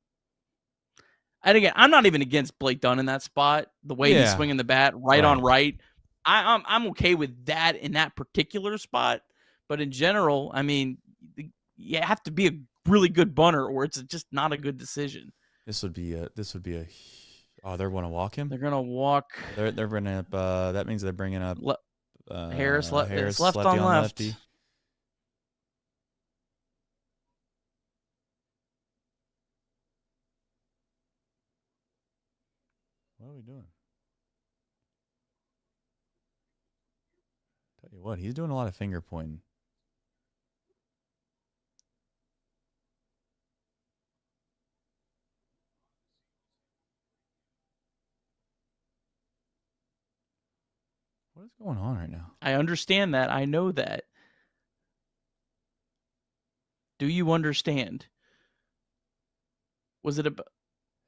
And again, I'm not even against Blake Dunn in that spot. The way he's swinging the bat right on right, I'm okay with that in that particular spot. But in general, I mean, you have to be a really good bunter, or it's just not a good decision. This would be a. Oh, they're going to walk him. They're gonna walk. They're bringing up. That means they're bringing up Harris. Harris It's left on left. lefty. What are we doing? Tell you what, he's doing a lot of finger pointing. What is going on right now? I understand that. I know that. Do you understand? Was it a?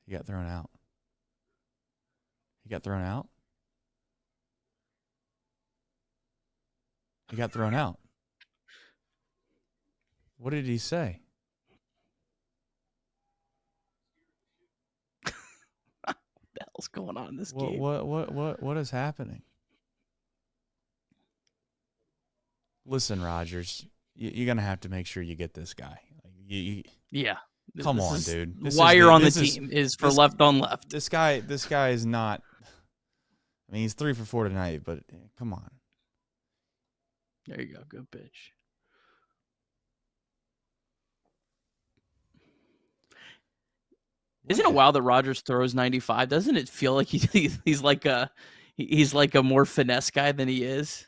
He got thrown out. He got thrown out. He got thrown out. What did he say? What the hell's going on in this game? What is happening? Listen, Rogers, you're gonna have to make sure you get this guy. Yeah. Come on, dude. Why you're on the team is for left on left. This guy is not. I mean, he's 3 for 4 tonight, but come on. There you go. Good pitch. Isn't it wild that Rogers throws 95? Doesn't it feel like he's like a more finesse guy than he is?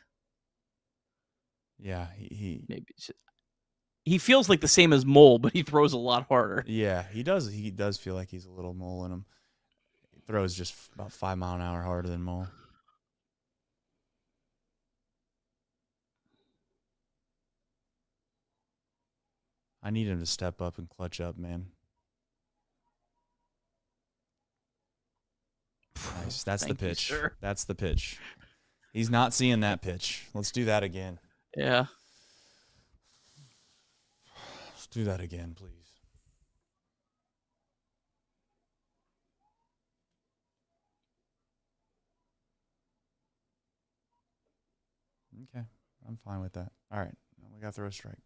Yeah, maybe he feels like the same as Mole, but he throws a lot harder. Yeah, he does. He does feel like he's a little Mole in him. He throws just about 5 mile an hour harder than Mole. I need him to step up and clutch up, man. Nice. That's the pitch. That's the pitch. He's not seeing that pitch. Let's do that again. Yeah. Let's do that again, please. Okay. I'm fine with that. All right. We got to throw a strike.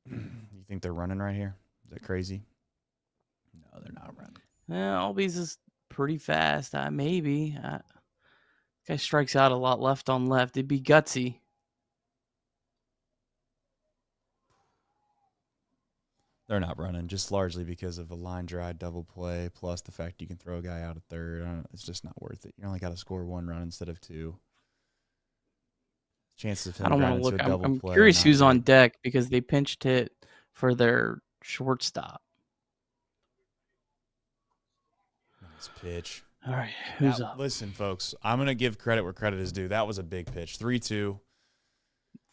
You think they're running right here? Is that crazy? No, they're not running. Yeah, Albies is pretty fast. Maybe. Guy strikes out a lot left on left. It'd be gutsy. They're not running, just largely because of a line drive double play, plus the fact you can throw a guy out at third. It's just not worth it. You only got to score 1 run instead of 2. Chances of him I don't want to look. I'm play curious who's on deck because they pinched hit for their shortstop. Nice pitch. All right, who's up? Listen, folks, I'm going to give credit where credit is due. That was a big pitch. 3-2.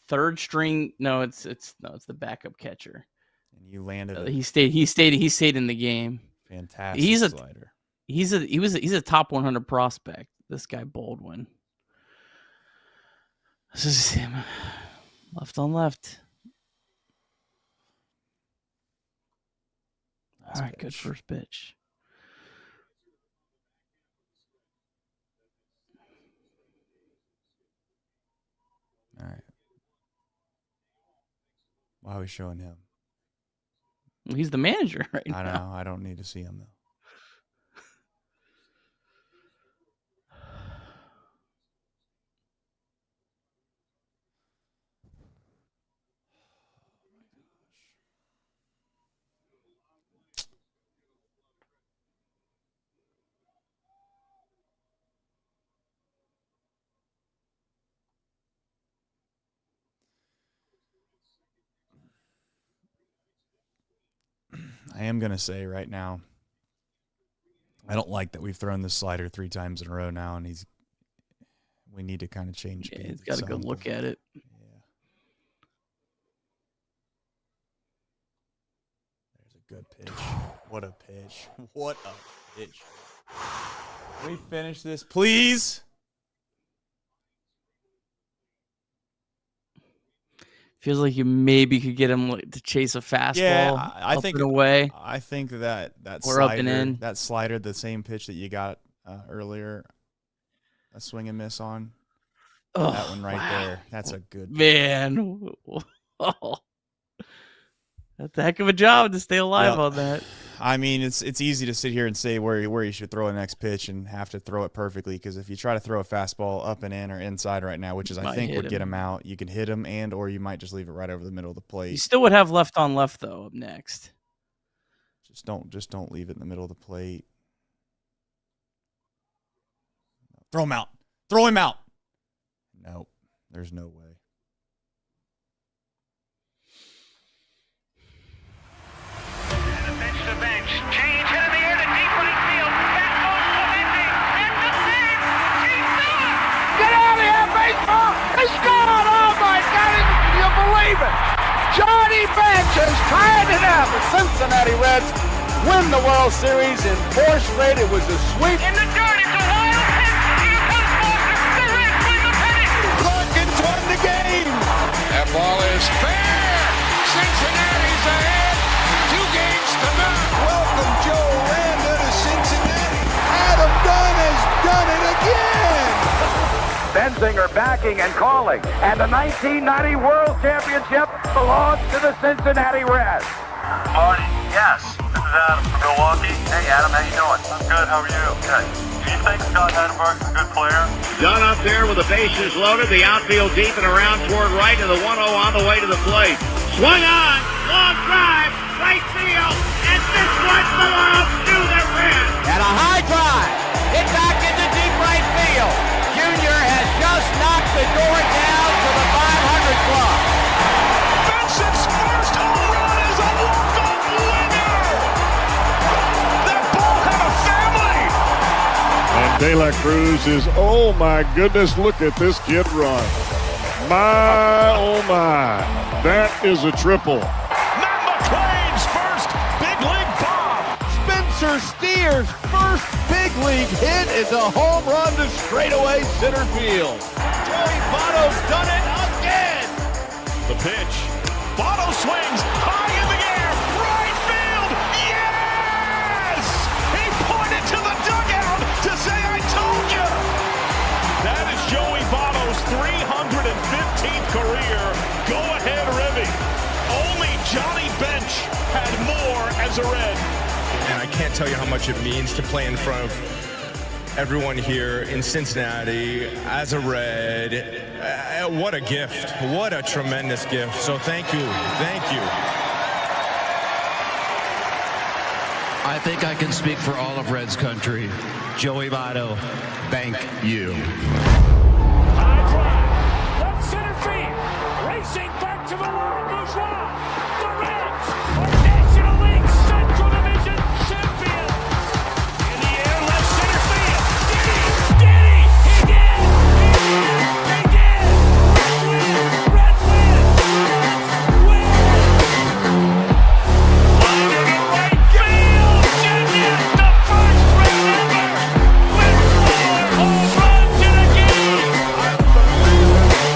Third string. No, it's the backup catcher. And you landed. He stayed in the game. Fantastic slider. He's a top 100 prospect. This guy Baldwin. This is him. Left on left. All right, good first pitch. All right. Why are we showing him? Well, he's the manager right now. I know. I don't need to see him, though. I am going to say right now, I don't like that we've thrown this slider 3 times in a row now, and we need to kind of change speed. He's got a good look at it. Yeah. There's a good pitch. What a pitch. What a pitch. Can we finish this, please? Feels like you maybe could get him to chase a fastball. Yeah, I think away. I think that Or slider, up and in. that slider, the same pitch that you got earlier, a swing and miss on. Oh, that one right there. That's a good man. Oh. That's a heck of a job to stay alive on that. I mean, it's easy to sit here and say where you should throw the next pitch and have to throw it perfectly, because if you try to throw a fastball up and in or inside right now, which is I think would get him out, you can hit him or you might just leave it right over the middle of the plate. You still would have left on left though up next. Just don't leave it in the middle of the plate. Throw him out. Throw him out. Nope. There's no way. Bench, change in the air to deep right field. Back goes Clemente. It's the save. He's done. Get out of here, baseball. It's gone. Oh my God! Can you believe it? Johnny Bench has tied it up. The Cincinnati Reds win the World Series in force rate. It was a sweep. In the dirt, it's a wild pitch. Here comes Foster. The Reds win the pennant. Larkins won the game. That ball is fair. Cincinnati's ahead. 2 games to none. Welcome Joe Randa to Cincinnati. Adam Dunn has done it again. Benzinger backing and calling. And the 1990 World Championship belongs to the Cincinnati Reds. Marty, yes. This is Adam from Milwaukee. Hey, Adam, how you doing? I'm good. How are you? Good. Do you think Scott Hatterbox is a good player? Dunn up there with the bases loaded, the outfield deep and around toward right, and the 1-0 on the way to the plate. Swung on, long drive, right field, and this one belongs to the Reds. And a high drive. Hit back into deep right field. Junior has just knocked the door down to the 500 club. Benson's first home run is a walk-off winner. That ball had a family. And De La Cruz is, oh my goodness, look at this kid run. My, oh my, that is a triple. Matt McClain's first big league bomb. Spencer Steer's first big league hit is a home run to straightaway center field. Joey Votto's done it again. The pitch. Votto swings high in the air. Right field. Yes! He pointed to the dugout to say, I told you. That is Joey Votto's 315th career go-ahead ribby. Only Johnny Bench had more as a Red. And I can't tell you how much it means to play in front of everyone here in Cincinnati as a Red. What a gift. What a tremendous gift. So thank you. Thank you. I think I can speak for all of Reds country. Joey Votto, thank you. High drive. Left center field. Racing back to the line. Bourgeois. The Reds are National League Central Division champion. In the air, left center field. Did he? He did. He did. Reds win. Reds win. Line into right field. Junior, the first Red ever with 4 home runs in a game.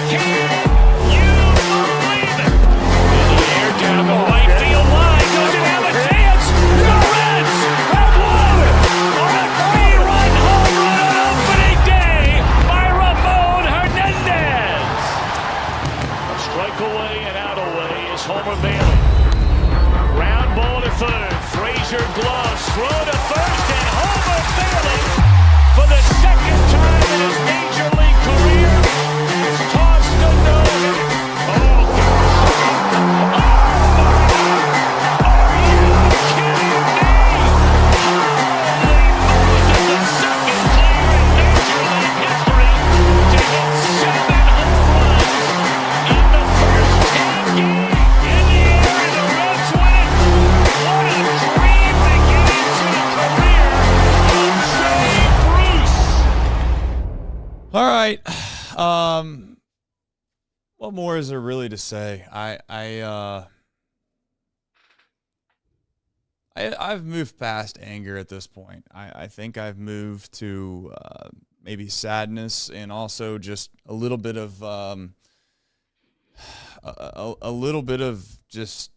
Can you believe it? In the air, down the right field line. Doesn't have a chance. The Reds have won on a 3-run home run on opening day by Ramon Hernandez. A strike away and out away is Homer Bailey. Round ball to third. Frazier gloves. Throw to first, and Homer Bailey, for the second time in his major league career, has tossed a no-hitter. Oh, gosh. Oh, my God. Are you kidding me? Holy Moses, the second player in major league history to hit 7 home runs in the first 10 games. In the air, and the Reds win. What a dream to get into the career of Jay Bruce. All right. What more is there really to say? I've moved past anger at this point. I think I've moved to maybe sadness and also just a little bit of a little bit of just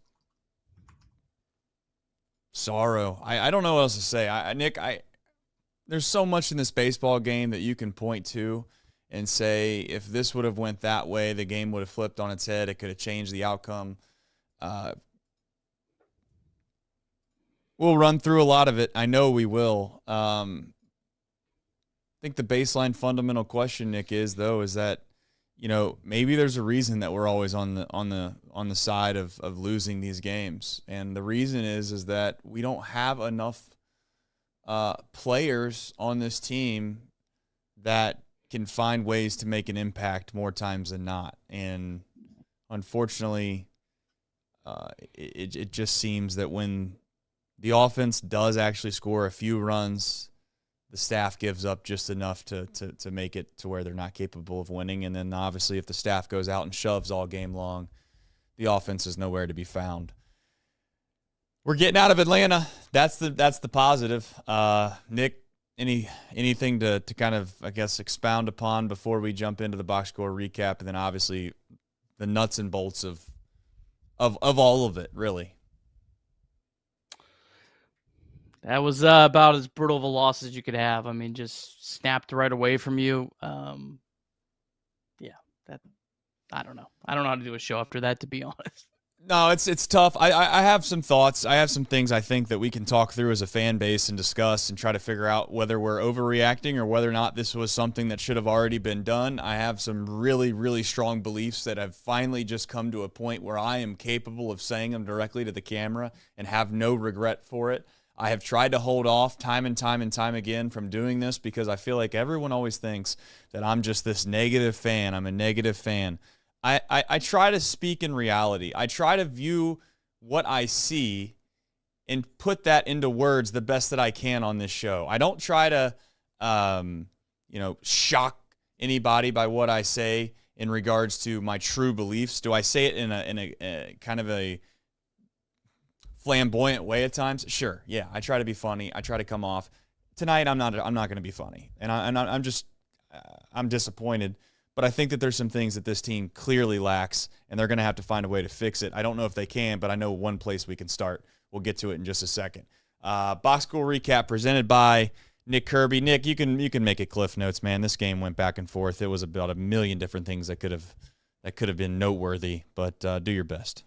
sorrow. I don't know what else to say. Nick, there's so much in this baseball game that you can point to and say, if this would have went that way, the game would have flipped on its head. It could have changed the outcome. We'll run through a lot of it. I know we will. I think the baseline fundamental question, Nick, is that, maybe there's a reason that we're always on the side of losing these games. And the reason is that we don't have enough players on this team that can find ways to make an impact more times than not. And unfortunately, it just seems that when the offense does actually score a few runs, the staff gives up just enough to make it to where they're not capable of winning. And then obviously if the staff goes out and shoves all game long, the offense is nowhere to be found. We're getting out of Atlanta. That's the positive. Nick, anything to kind of, I guess, expound upon before we jump into the box score recap, and then obviously the nuts and bolts of all of it, really. That was about as brutal of a loss as you could have. I mean, just snapped right away from you. I don't know. I don't know how to do a show after that, to be honest. No, it's tough. I have some thoughts. I have some things I think that we can talk through as a fan base and discuss and try to figure out whether we're overreacting or whether or not this was something that should have already been done. I have some really, really strong beliefs that have finally just come to a point where I am capable of saying them directly to the camera and have no regret for it. I have tried to hold off time and time again from doing this because I feel like everyone always thinks that I'm just this negative fan. I'm a negative fan. I try to speak in reality. I try to view what I see and put that into words the best that I can on this show. I don't try to, shock anybody by what I say in regards to my true beliefs. Do I say it in a kind of a flamboyant way at times? Sure. Yeah. I try to be funny. I try to come off. Tonight, I'm not going to be funny. And I'm disappointed. But I think that there's some things that this team clearly lacks, and they're going to have to find a way to fix it. I don't know if they can, but I know one place we can start. We'll get to it in just a second. Box score recap presented by Nick Kirby. Nick, you can make it Cliff Notes, man. This game went back and forth. It was about a million different things that could have been noteworthy, but do your best.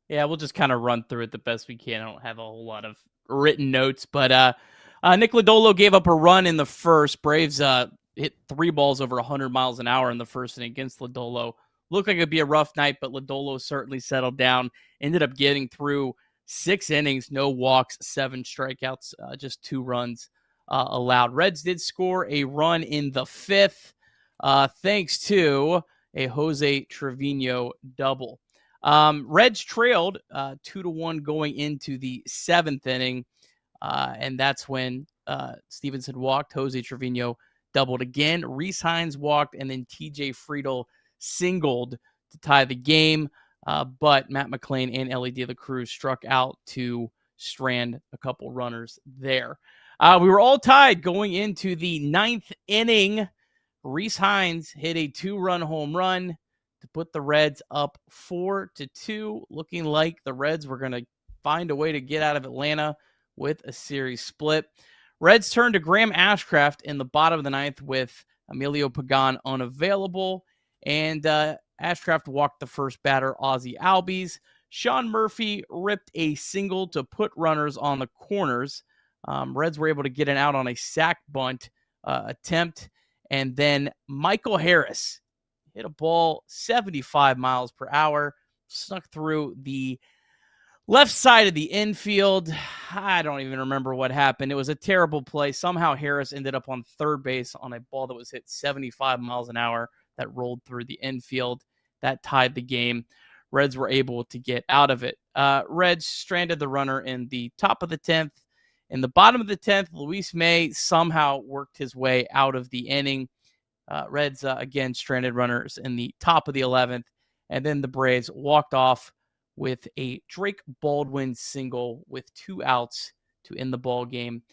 Yeah, we'll just kind of run through it the best we can. I don't have a whole lot of written notes, but Nick Lodolo gave up a run in the first. Braves hit 3 balls over 100 miles an hour in the first inning against Lodolo. Looked like it'd be a rough night, but Lodolo certainly settled down. Ended up getting through 6 innings, no walks, 7 strikeouts, just 2 runs allowed. Reds did score a run in the 5th, thanks to a Jose Trevino double. Reds trailed 2-1 going into the 7th inning, and that's when Stevenson walked. Jose Trevino doubled again. Reese Hines walked, and then TJ Friedel singled to tie the game. But Matt McClain and Ellie De La Cruz struck out to strand a couple runners there. We were all tied going into the 9th inning. Reese Hines hit a 2-run home run to put the Reds up 4-2, looking like the Reds were going to find a way to get out of Atlanta with a series split. Reds turned to Graham Ashcraft in the bottom of the 9th with Emilio Pagan unavailable, and Ashcraft walked the first batter, Ozzie Albies. Sean Murphy ripped a single to put runners on the corners. Reds were able to get an out on a sac bunt attempt, and then Michael Harris hit a ball 75 miles per hour, snuck through the left side of the infield. I don't even remember what happened. It was a terrible play. Somehow Harris ended up on third base on a ball that was hit 75 miles an hour that rolled through the infield. That tied the game. Reds were able to get out of it. Reds stranded the runner in the top of the 10th. In the bottom of the 10th, Luis May somehow worked his way out of the inning. Reds, again, stranded runners in the top of the 11th. And then the Braves walked off with a Drake Baldwin single with 2 outs to end the ball game.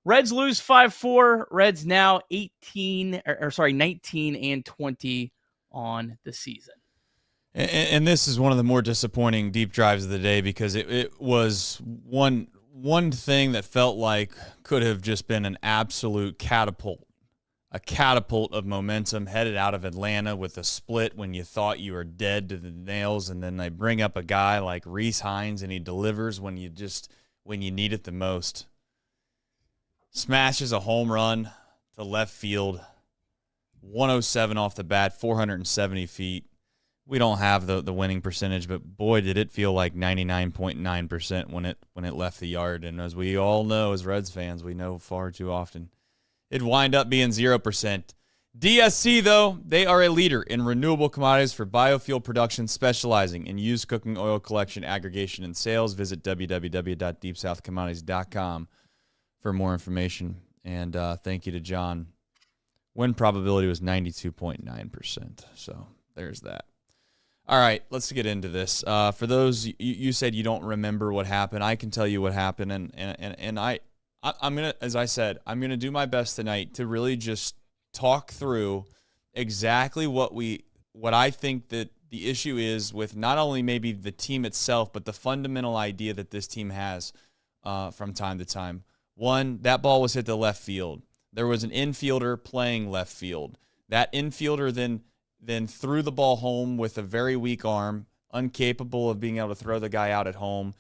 Reds lose 5-4. Reds now 19-20 on the season. And this is one of the more disappointing deep drives of the day because it was one thing that felt like could have just been an absolute catapult. A catapult of momentum headed out of Atlanta with a split when you thought you were dead to the nails, and then they bring up a guy like Rhys Hines and he delivers when you need it the most. Smashes a home run to left field, 107 off the bat, 470 feet. We don't have the winning percentage, but boy, did it feel like 99.9% when it left the yard. And as we all know, as Reds fans, we know far too often, it'd wind up being 0%. DSC, though, they are a leader in renewable commodities for biofuel production, specializing in used cooking oil collection, aggregation, and sales. Visit www.deepsouthcommodities.com for more information. And thank you to John. Win probability was 92.9%. So there's that. All right, let's get into this. For those, you said you don't remember what happened. I can tell you what happened, and I'm gonna, as I said, I'm gonna do my best tonight to really just talk through exactly what I think that the issue is with not only maybe the team itself, but the fundamental idea that this team has from time to time. One, that ball was hit to left field. There was an infielder playing left field. That infielder then threw the ball home with a very weak arm, incapable of being able to throw the guy out at home.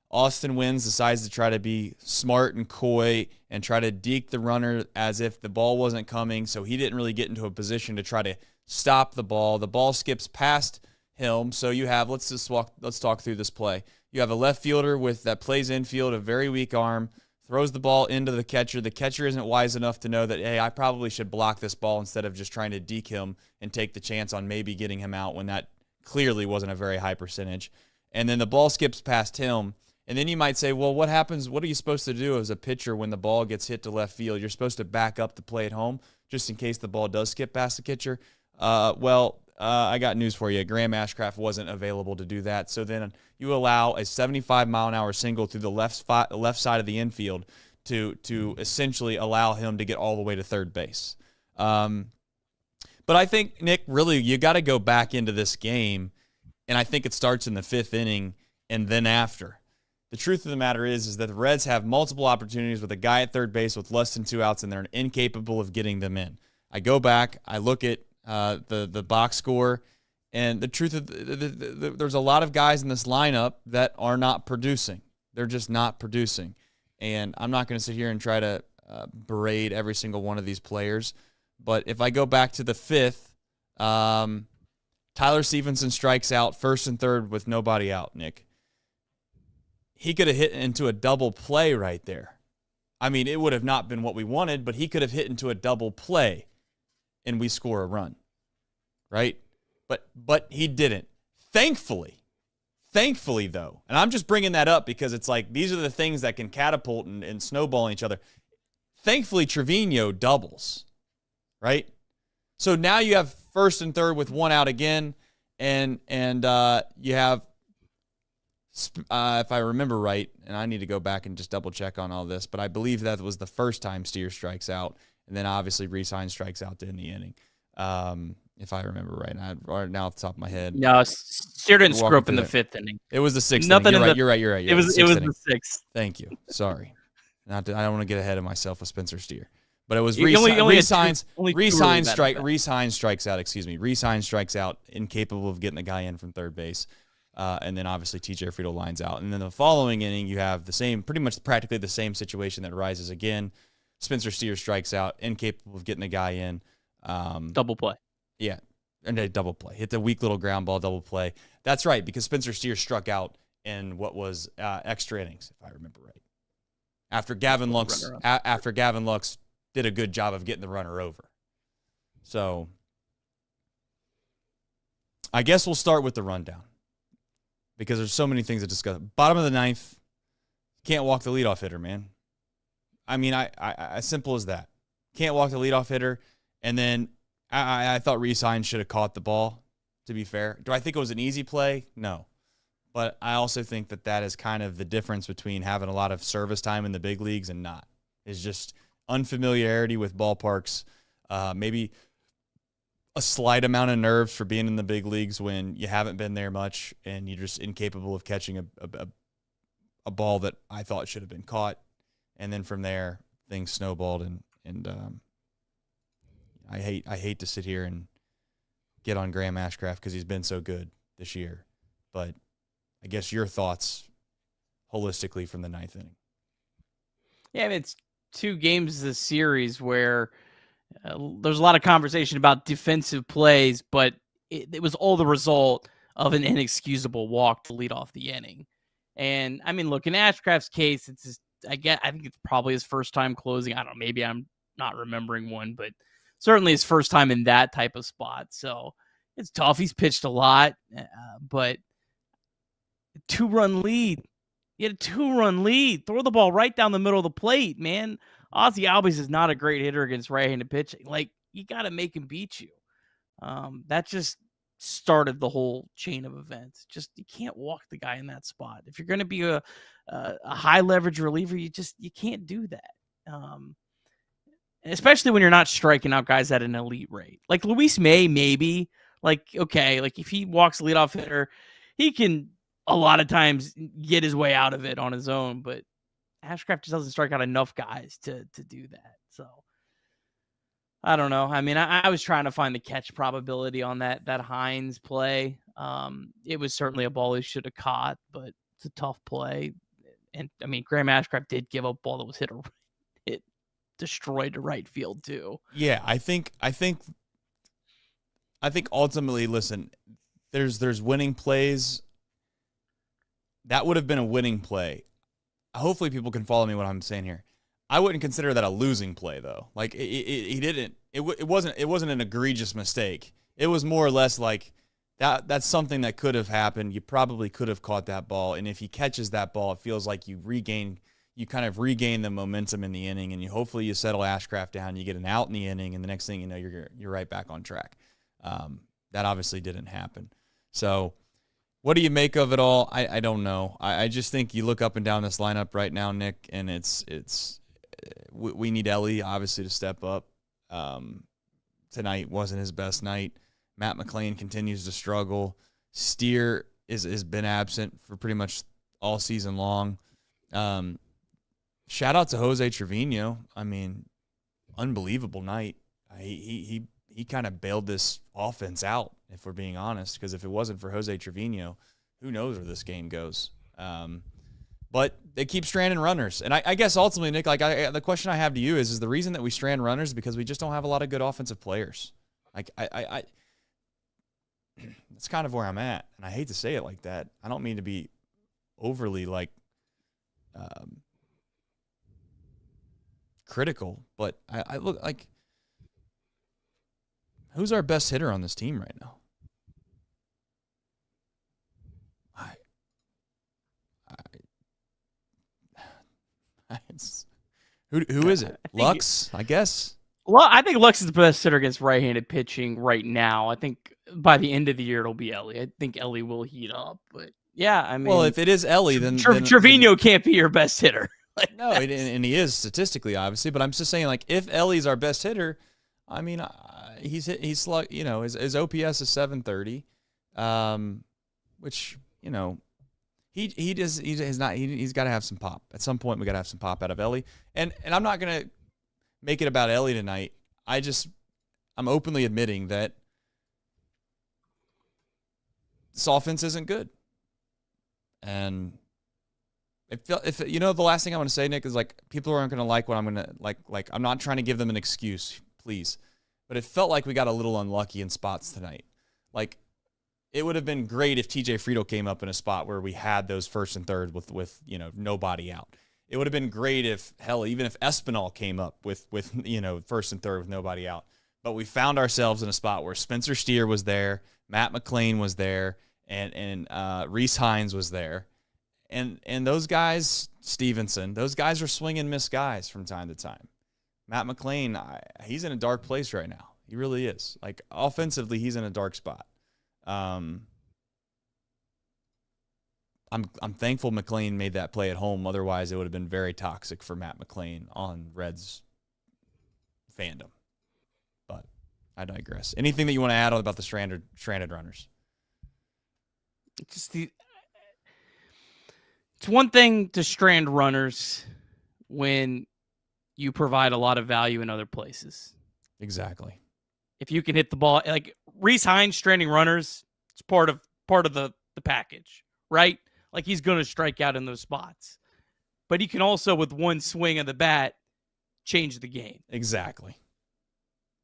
Austin Wynns decides to try to be smart and coy and try to deke the runner as if the ball wasn't coming, so he didn't really get into a position to try to stop the ball. The ball skips past him, so you have, let's talk through this play. You have a left fielder that plays infield, a very weak arm, throws the ball into the catcher. The catcher isn't wise enough to know that, hey, I probably should block this ball instead of just trying to deke him and take the chance on maybe getting him out when that clearly wasn't a very high percentage. And then the ball skips past him. And then you might say, well, what happens? What are you supposed to do as a pitcher when the ball gets hit to left field? You're supposed to back up the play at home just in case the ball does skip past the catcher. I got news for you. Graham Ashcraft wasn't available to do that. So then you allow a 75-mile-an-hour single through the left side of the infield to essentially allow him to get all the way to third base. But I think, Nick, really, you got to go back into this game, and I think it starts in the fifth inning and then after. The truth of the matter is that the Reds have multiple opportunities with a guy at third base with less than 2 outs, and they're incapable of getting them in. I go back, I look at the box score, and the truth of there's a lot of guys in this lineup that are not producing. They're just not producing. And I'm not going to sit here and try to berate every single one of these players. But if I go back to the fifth, Tyler Stevenson strikes out first and third with nobody out, Nick. He could have hit into a double play right there. I mean, it would have not been what we wanted, but he could have hit into a double play and we score a run, right? But he didn't. Thankfully, though, and I'm just bringing that up because it's like these are the things that can catapult and snowball each other. Thankfully, Trevino doubles, right? So now you have first and third with one out again, and you have, if I remember right, and I need to go back and just double check on all this, but I believe that was the first time Steer strikes out, and then obviously Rhys Hines strikes out to end the inning. If I remember right, right now off the top of my head. No, Steer didn't screw up in the fifth inning. It was the sixth. Nothing. You're right. It was the sixth. Thank you. Sorry, I don't want to get ahead of myself with Spencer Steer, but it was Rhys Hines strikes out. Excuse me, Rhys Hines strikes out, incapable of getting the guy in from third base. And then obviously TJ Friedl lines out. And then the following inning, you have practically the same situation that arises again. Spencer Steer strikes out, incapable of getting the guy in. Double play. Yeah, and a double play. Hit the weak little ground ball double play. That's right, because Spencer Steer struck out in what was extra innings, if I remember right. After Gavin Lux did a good job of getting the runner over. So I guess we'll start with the rundown, because there's so many things to discuss. Bottom of the ninth, can't walk the leadoff hitter, man. I mean, I as simple as that. Can't walk the leadoff hitter. And then I thought Rhys Hines should have caught the ball, to be fair. Do I think it was an easy play? No. But I also think that is kind of the difference between having a lot of service time in the big leagues and not. It's just unfamiliarity with ballparks, maybe a slight amount of nerves for being in the big leagues when you haven't been there much and you're just incapable of catching a ball that I thought should have been caught. And then from there, things snowballed, and I hate to sit here and get on Graham Ashcraft because he's been so good this year. But I guess your thoughts holistically from the ninth inning. Yeah, I mean, it's 2 games this series where there's a lot of conversation about defensive plays, but it was all the result of an inexcusable walk to lead off the inning. And I mean, look, in Ashcraft's case, it's just, I think it's probably his first time closing. I don't know, maybe I'm not remembering one, but certainly his first time in that type of spot. So it's tough. He's pitched a lot, but 2-run lead. You had a 2-run lead. Throw the ball right down the middle of the plate, man. Ozzie Albies is not a great hitter against right-handed pitching. Like, you got to make him beat you. That just started the whole chain of events. Just, you can't walk the guy in that spot. If you're going to be a high leverage reliever, you can't do that. Especially when you're not striking out guys at an elite rate. Like Luis May, maybe. Like, okay, like if he walks the leadoff hitter, he can a lot of times get his way out of it on his own, but Ashcraft just doesn't strike out enough guys to do that. So I don't know. I mean, I was trying to find the catch probability on that Hines play. It was certainly a ball he should have caught, but it's a tough play. And I mean, Graham Ashcraft did give up a ball that was hit destroyed to right field too. Yeah, I think ultimately, listen, there's winning plays. That would have been a winning play. Hopefully people can follow me what I'm saying here. I wouldn't consider that a losing play though. Like he didn't. It wasn't an egregious mistake. It was more or less like that's something that could have happened. You probably could have caught that ball, and if he catches that ball, it feels like you kind of regain the momentum in the inning, and hopefully you settle Ashcraft down. You get an out in the inning, and the next thing you know, you're right back on track. That obviously didn't happen. So, what do you make of it all? I don't know. I just think you look up and down this lineup right now, Nick, and we need Ellie obviously to step up. Tonight wasn't his best night. Matt McLain continues to struggle. Steer has been absent for pretty much all season long. Shout out to Jose Trevino. I mean, unbelievable night. He kind of bailed this offense out, if we're being honest, because if it wasn't for Jose Trevino, who knows where this game goes. But they keep stranding runners. And I guess ultimately, Nick, the question I have to you is the reason that we strand runners because we just don't have a lot of good offensive players. Like, that's kind of where I'm at. And I hate to say it like that. I don't mean to be overly, critical, but I look like, who's our best hitter on this team right now? Who is it? Lux, I guess. Well, I think Lux is the best hitter against right-handed pitching right now. I think by the end of the year it'll be Ellie. I think Ellie will heat up, but yeah, I mean, well, if it is Ellie, then Trevino can't be your best hitter. No, and he is statistically, obviously, but I'm just saying, like, if Ellie's our best hitter, I mean, he's his OPS is 730, which, he's got to have some pop. At some point we got to have some pop out of Ellie. And I'm not going to make it about Ellie tonight. I'm openly admitting that this offense isn't good. And the last thing I want to say, Nick, is like people aren't going to like what I'm going to like. I'm not trying to give them an excuse, please, but it felt like we got a little unlucky in spots tonight. Like, it would have been great if TJ Friedel came up in a spot where we had those first and third with nobody out. It would have been great if even if Espinal came up with first and third with nobody out. But we found ourselves in a spot where Spencer Steer was there, Matt McLain was there, and Reese Hines was there. And those guys, Stevenson, those guys are swing and miss guys from time to time. Matt McLain, he's in a dark place right now. He really is. Like, offensively, he's in a dark spot. I'm thankful McLain made that play at home. Otherwise, it would have been very toxic for Matt McLain on Reds fandom. But I digress. Anything that you want to add on about the stranded runners? It's one thing to strand runners when you provide a lot of value in other places. Exactly. If you can hit the ball, like Rhys Hines stranding runners, it's part of the package, right? Like he's going to strike out in those spots. But he can also, with one swing of the bat, change the game. Exactly.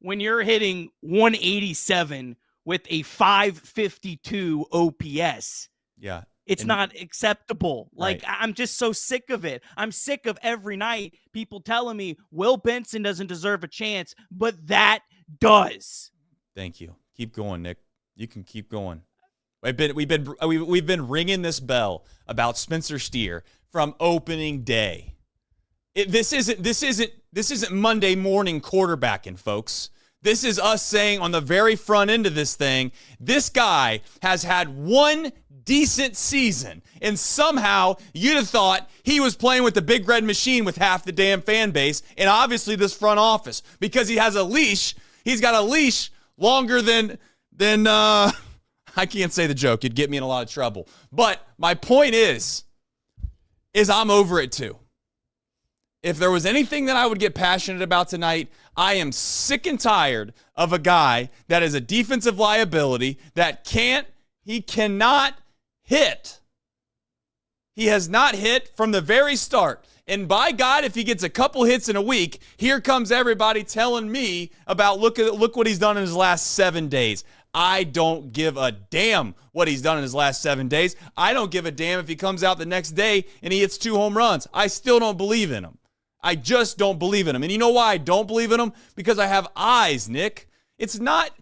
When you're hitting 187 with a 552 OPS, yeah, it's not acceptable. Right. Like, I'm just so sick of it. I'm sick of every night people telling me Will Benson doesn't deserve a chance, but that does. Thank you. Keep going, Nick. You can keep going. We've been ringing this bell about Spencer Steer from opening day. This isn't Monday morning quarterbacking, folks. This is us saying on the very front end of this thing, this guy has had one decent season, and somehow you'd have thought he was playing with the big red machine with half the damn fan base, and obviously this front office, because he has a leash. He's got a leash longer than I can't say the joke. It'd get me in a lot of trouble. But my point is I'm over it too. If there was anything that I would get passionate about tonight, I am sick and tired of a guy that is a defensive liability that he cannot hit. He has not hit from the very start. And by God, if he gets a couple hits in a week, here comes everybody telling me about look what he's done in his last 7 days. I don't give a damn what he's done in his last 7 days. I don't give a damn if he comes out the next day and he hits 2 home runs. I still don't believe in him. I just don't believe in him. And you know why I don't believe in him? Because I have eyes, Nick. It's not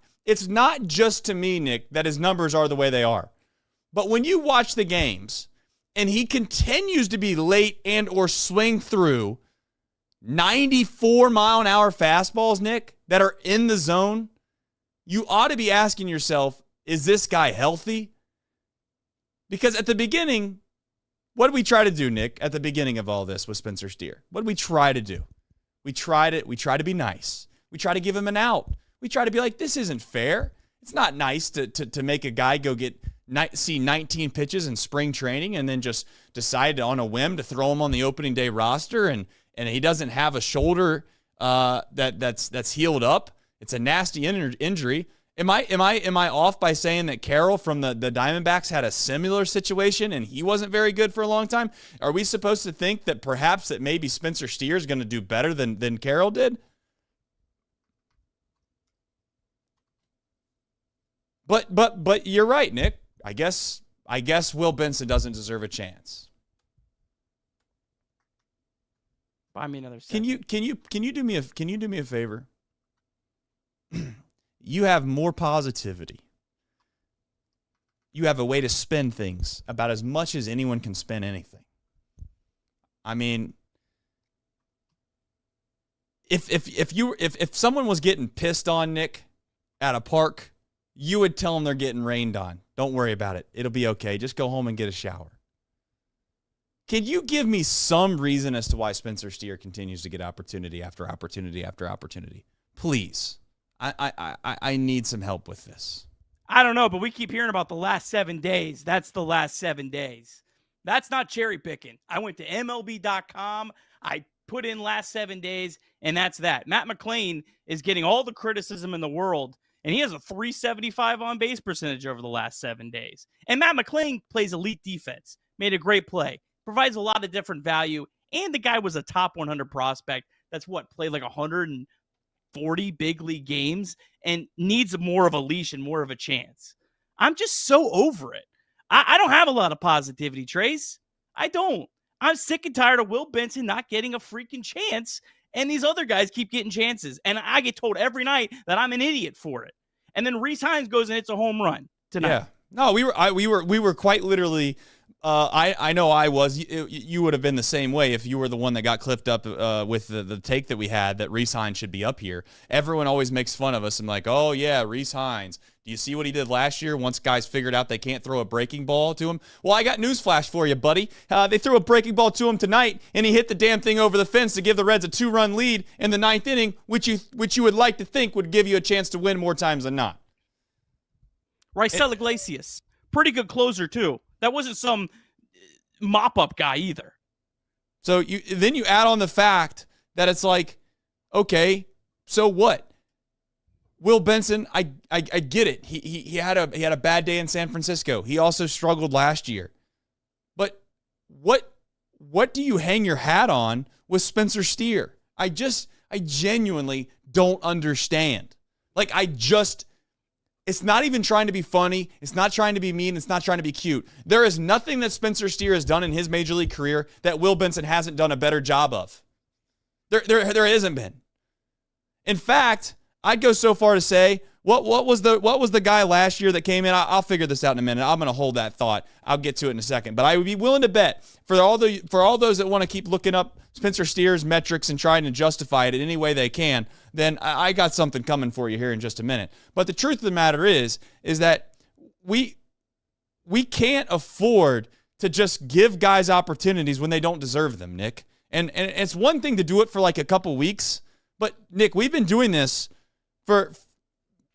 just to me, Nick, that his numbers are the way they are. But when you watch the games and he continues to be late and or swing through 94-mile-an-hour fastballs, Nick, that are in the zone, you ought to be asking yourself, is this guy healthy? Because at the beginning, what did we try to do, Nick, at the beginning of all this with Spencer Steer? What did we try to do? We try to be nice. We try to give him an out. We try to be like, this isn't fair. It's not nice to make a guy go see 19 pitches in spring training and then just decide on a whim to throw him on the opening day roster and he doesn't have a shoulder that's healed up. It's a nasty injury. Am I off by saying that Carroll from the Diamondbacks had a similar situation and he wasn't very good for a long time? Are we supposed to think that perhaps that maybe Spencer Steer is going to do better than Carroll did? But you're right, Nick. I guess Will Benson doesn't deserve a chance. Buy me another. Can you do me a favor? You have more positivity. You have a way to spin things about as much as anyone can spin anything. I mean, if someone was getting pissed on, Nick, at a park, you would tell them they're getting rained on. Don't worry about it. It'll be okay. Just go home and get a shower. Can you give me some reason as to why Spencer Steer continues to get opportunity after opportunity after opportunity? Please. I need some help with this. I don't know, but we keep hearing about the last 7 days. That's the last 7 days. That's not cherry picking. I went to MLB.com. I put in last 7 days, and that's that. Matt McClain is getting all the criticism in the world, and he has a .375 on-base percentage over the last 7 days. And Matt McClain plays elite defense, made a great play, provides a lot of different value, and the guy was a top 100 prospect. That's played like 140 big league games and needs more of a leash and more of a chance. I'm just so over it. I don't have a lot of positivity, Trace. I don't. I'm sick and tired of Will Benson not getting a freaking chance, and these other guys keep getting chances. And I get told every night that I'm an idiot for it. And then Rhys Hines goes and hits a home run tonight. Yeah. No, we were quite literally. I know I was. You would have been the same way if you were the one that got clipped up with the take that we had that Rhys Hines should be up here. Everyone always makes fun of us and like, oh yeah, Rhys Hines Do you see what he did last year once guys figured out they can't throw a breaking ball to him? Well, I got news flash for you, buddy. They threw a breaking ball to him tonight, and he hit the damn thing over the fence to give the Reds a 2-run lead in the 9th inning, which you would like to think would give you a chance to win more times than not. Raisel Iglesias, pretty good closer too. That wasn't some mop-up guy either. So then you add on the fact that it's like, okay, so what? Will Benson, I get it. He had a bad day in San Francisco. He also struggled last year. But what do you hang your hat on with Spencer Steer? I genuinely don't understand. Like, it's not even trying to be funny. It's not trying to be mean. It's not trying to be cute. There is nothing that Spencer Steer has done in his major league career that Will Benson hasn't done a better job of. There hasn't been. In fact, I'd go so far to say, what was the guy last year that came in? I'll figure this out in a minute. I'm going to hold that thought. I'll get to it in a second. But I would be willing to bet for all those that want to keep looking up Spencer Steer's metrics and trying to justify it in any way they can, then I got something coming for you here in just a minute. But the truth of the matter is that we can't afford to just give guys opportunities when they don't deserve them, Nick. And it's one thing to do it for like a couple weeks, but Nick, we've been doing this for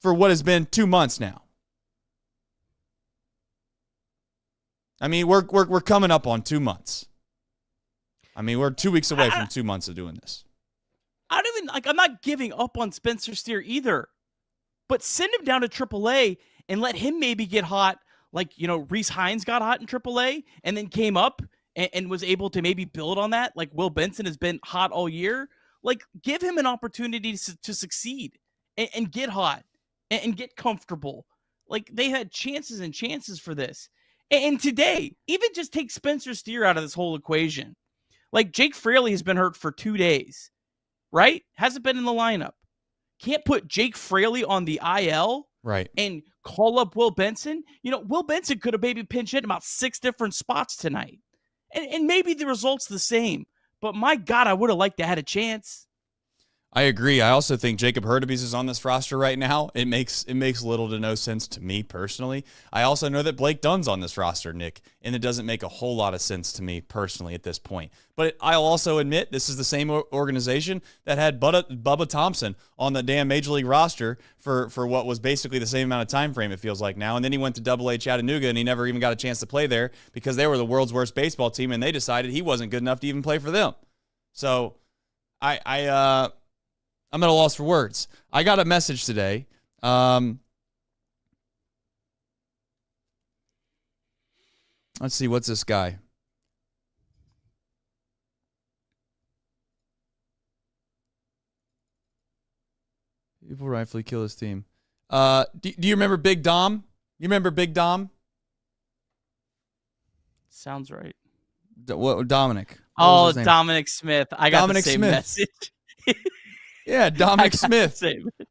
what has been 2 months now. I mean, we're coming up on 2 months. I mean, we're 2 weeks away from 2 months of doing this. I don't even I'm not giving up on Spencer Steer either. But send him down to AAA and let him maybe get hot, like, Rhys Hines got hot in AAA and then came up and was able to maybe build on that, like Will Benson has been hot all year. Like, give him an opportunity to succeed and get hot and get comfortable. Like, they had chances and chances for this. And today, even just take Spencer Steer out of this whole equation. Like, Jake Fraley has been hurt for 2 days, right? Hasn't been in the lineup. Can't put Jake Fraley on the IL, right, and call up Will Benson. Will Benson could have maybe pinch hit about 6 different spots tonight. And maybe the result's the same. But my God, I would have liked to have had a chance. I agree. I also think Jacob Hurtubise is on this roster right now. It makes little to no sense to me personally. I also know that Blake Dunn's on this roster, Nick, and it doesn't make a whole lot of sense to me personally at this point. But I'll also admit this is the same organization that had Bubba Thompson on the damn Major League roster for what was basically the same amount of time frame, it feels like now. And then he went to Double-A Chattanooga, and he never even got a chance to play there because they were the world's worst baseball team, and they decided he wasn't good enough to even play for them. So I'm at a loss for words. I got a message today. Let's see, what's this guy? People rightfully kill his team. Do you remember Big Dom? You remember Big Dom? Sounds right. Dominic. Oh, Dominic Smith. I got Dominic the same Smith. message. Yeah, Dominic Smith.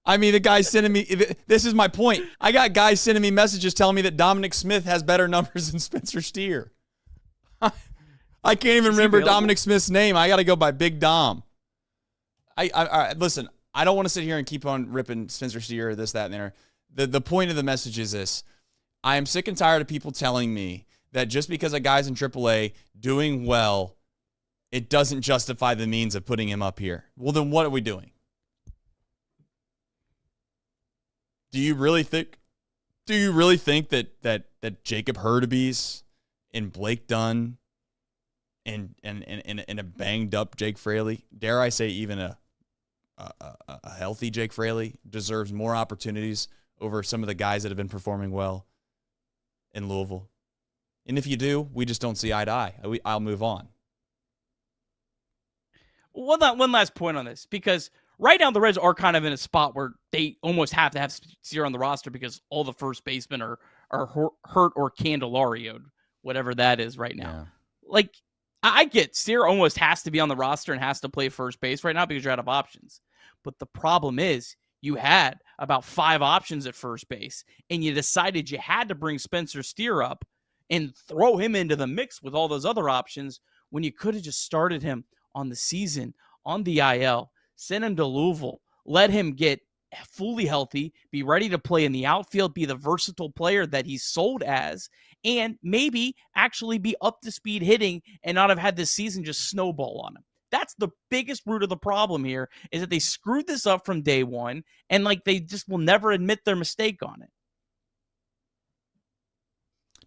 I mean, the guy's sending me, this is my point. I got guys sending me messages telling me that Dominic Smith has better numbers than Spencer Steer. I can't even remember Dominic Smith's name. I got to go by Big Dom. I listen, I don't want to sit here and keep on ripping Spencer Steer or this, that, and there. The point of the message is this. I am sick and tired of people telling me that just because a guy's in AAA doing well, it doesn't justify the means of putting him up here. Well, then what are we doing? Do you really think that Jacob Hurtubise and Blake Dunn and a banged up Jake Fraley, dare I say even a healthy Jake Fraley, deserves more opportunities over some of the guys that have been performing well in Louisville? And if you do, we just don't see eye to eye. I'll move on. One last point on this, because right now the Reds are kind of in a spot where they almost have to have Steer on the roster because all the first basemen are hurt or Candelario'd, whatever that is right now. Yeah. Like, I get Steer almost has to be on the roster and has to play first base right now because you're out of options. But the problem is you had about 5 options at first base, and you decided you had to bring Spencer Steer up and throw him into the mix with all those other options when you could have just started him on the season, on the IL, send him to Louisville, let him get fully healthy, be ready to play in the outfield, be the versatile player that he's sold as, and maybe actually be up to speed hitting and not have had this season just snowball on him. That's the biggest root of the problem here, is that they screwed this up from day one, and like they just will never admit their mistake on it.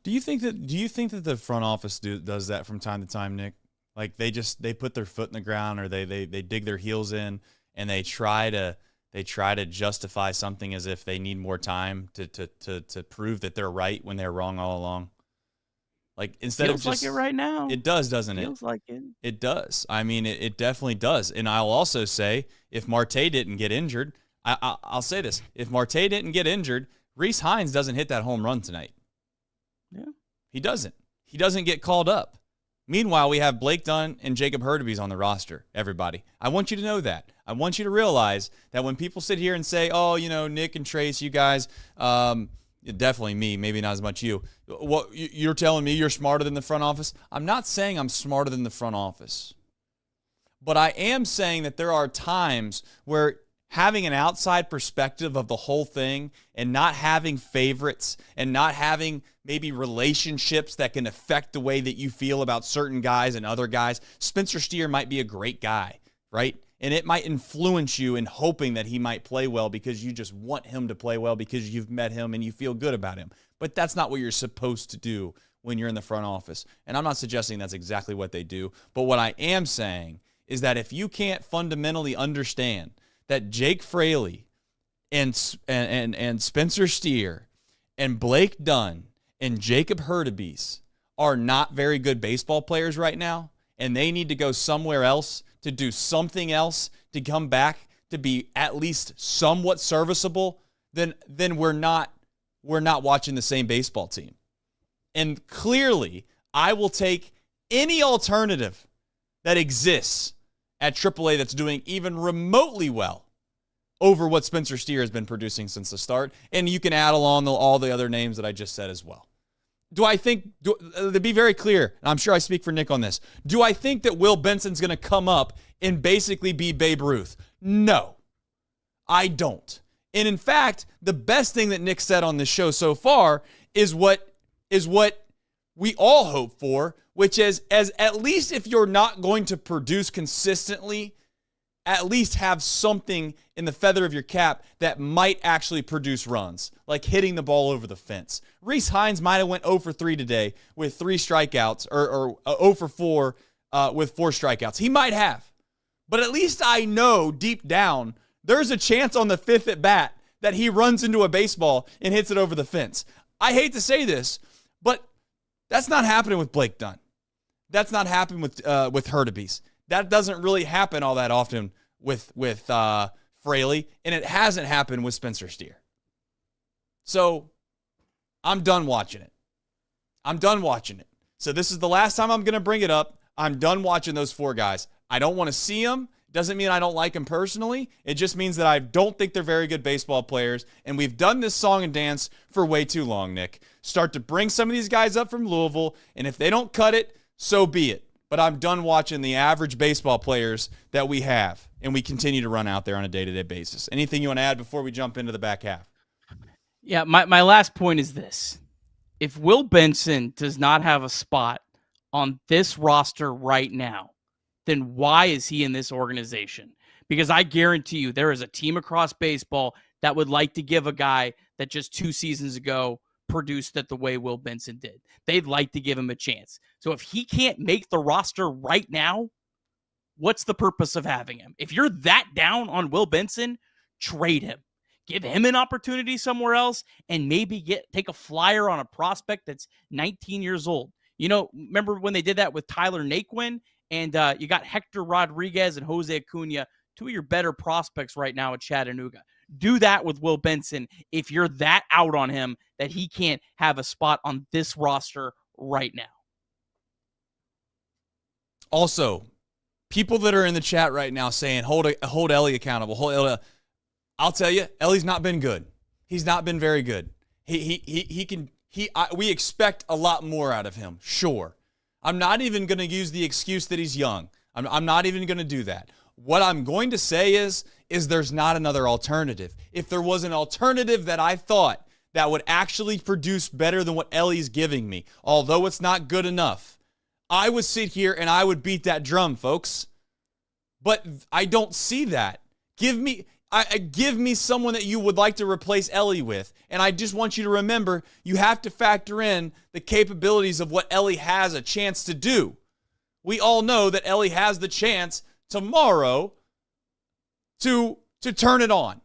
Do you think that the front office does that from time to time, Nick? Like they put their foot in the ground, or they dig their heels in, and they try to justify something as if they need more time to prove that they're right when they're wrong all along. Like instead Feels of just like it right now. It does, doesn't it? Feels like it. It does. I mean, it definitely does. And I'll also say, if Marte didn't get injured, I'll say this: if Marte didn't get injured, Rhys Hines doesn't hit that home run tonight. Yeah, he doesn't. He doesn't get called up. Meanwhile, we have Blake Dunn and Jacob Hurtubise on the roster, everybody. I want you to know that. I want you to realize that when people sit here and say, oh, Nick and Trace, you guys, definitely me, maybe not as much you. What you're telling me you're smarter than the front office? I'm not saying I'm smarter than the front office. But I am saying that there are times where having an outside perspective of the whole thing and not having favorites and not having maybe relationships that can affect the way that you feel about certain guys and other guys. Spencer Steer might be a great guy, right? And it might influence you in hoping that he might play well because you just want him to play well because you've met him and you feel good about him. But that's not what you're supposed to do when you're in the front office. And I'm not suggesting that's exactly what they do. But what I am saying is that if you can't fundamentally understand that Jake Fraley and Spencer Steer and Blake Dunn and Jacob Hurtubise are not very good baseball players right now, and they need to go somewhere else to do something else to come back to be at least somewhat serviceable, then we're not watching the same baseball team. And clearly, I will take any alternative that exists at AAA that's doing even remotely well over what Spencer Steer has been producing since the start. And you can add along all the other names that I just said as well. To be very clear, and I'm sure I speak for Nick on this, do I think that Will Benson's going to come up and basically be Babe Ruth? No, I don't. And in fact, the best thing that Nick said on this show so far is what we all hope for, which is, as at least if you're not going to produce consistently, at least have something in the feather of your cap that might actually produce runs, like hitting the ball over the fence. Rhys Hines might have went 0 for 3 today with 3 strikeouts, or 0 for 4 with 4 strikeouts. He might have. But at least I know deep down there's a chance on the 5th at bat that he runs into a baseball and hits it over the fence. I hate to say this, but that's not happening with Blake Dunn. That's not happening with Hurtubise. That doesn't really happen all that often with Fraley, and it hasn't happened with Spencer Steer. So I'm done watching it. So this is the last time I'm going to bring it up. I'm done watching those 4 guys. I don't want to see them. Doesn't mean I don't like them personally. It just means that I don't think they're very good baseball players, and we've done this song and dance for way too long, Nick. Start to bring some of these guys up from Louisville, and if they don't cut it, so be it. But I'm done watching the average baseball players that we have, and we continue to run out there on a day-to-day basis. Anything you want to add before we jump into the back half? Yeah, my last point is this. If Will Benson does not have a spot on this roster right now, then why is he in this organization? Because I guarantee you there is a team across baseball that would like to give a guy that just 2 seasons ago produced it the way Will Benson did. They'd like to give him a chance. So if he can't make the roster right now, what's the purpose of having him? If you're that down on Will Benson, trade him. Give him an opportunity somewhere else and maybe take a flyer on a prospect that's 19 years old. Remember when they did that with Tyler Naquin? And you got Hector Rodriguez and Jose Acuna, 2 of your better prospects right now at Chattanooga. Do that with Will Benson if you're that out on him that he can't have a spot on this roster right now. Also, people that are in the chat right now saying, hold Ellie accountable. I'll tell you, Ellie's not been good. He's not been very good. We expect a lot more out of him, sure. I'm not even going to use the excuse that he's young. I'm not even going to do that. What I'm going to say is there's not another alternative. If there was an alternative that I thought that would actually produce better than what Ellie's giving me, although it's not good enough, I would sit here and I would beat that drum, folks. But I don't see that. Give me someone that you would like to replace Ellie with. And I just want you to remember, you have to factor in the capabilities of what Ellie has a chance to do. We all know that Ellie has the chance tomorrow to turn it on.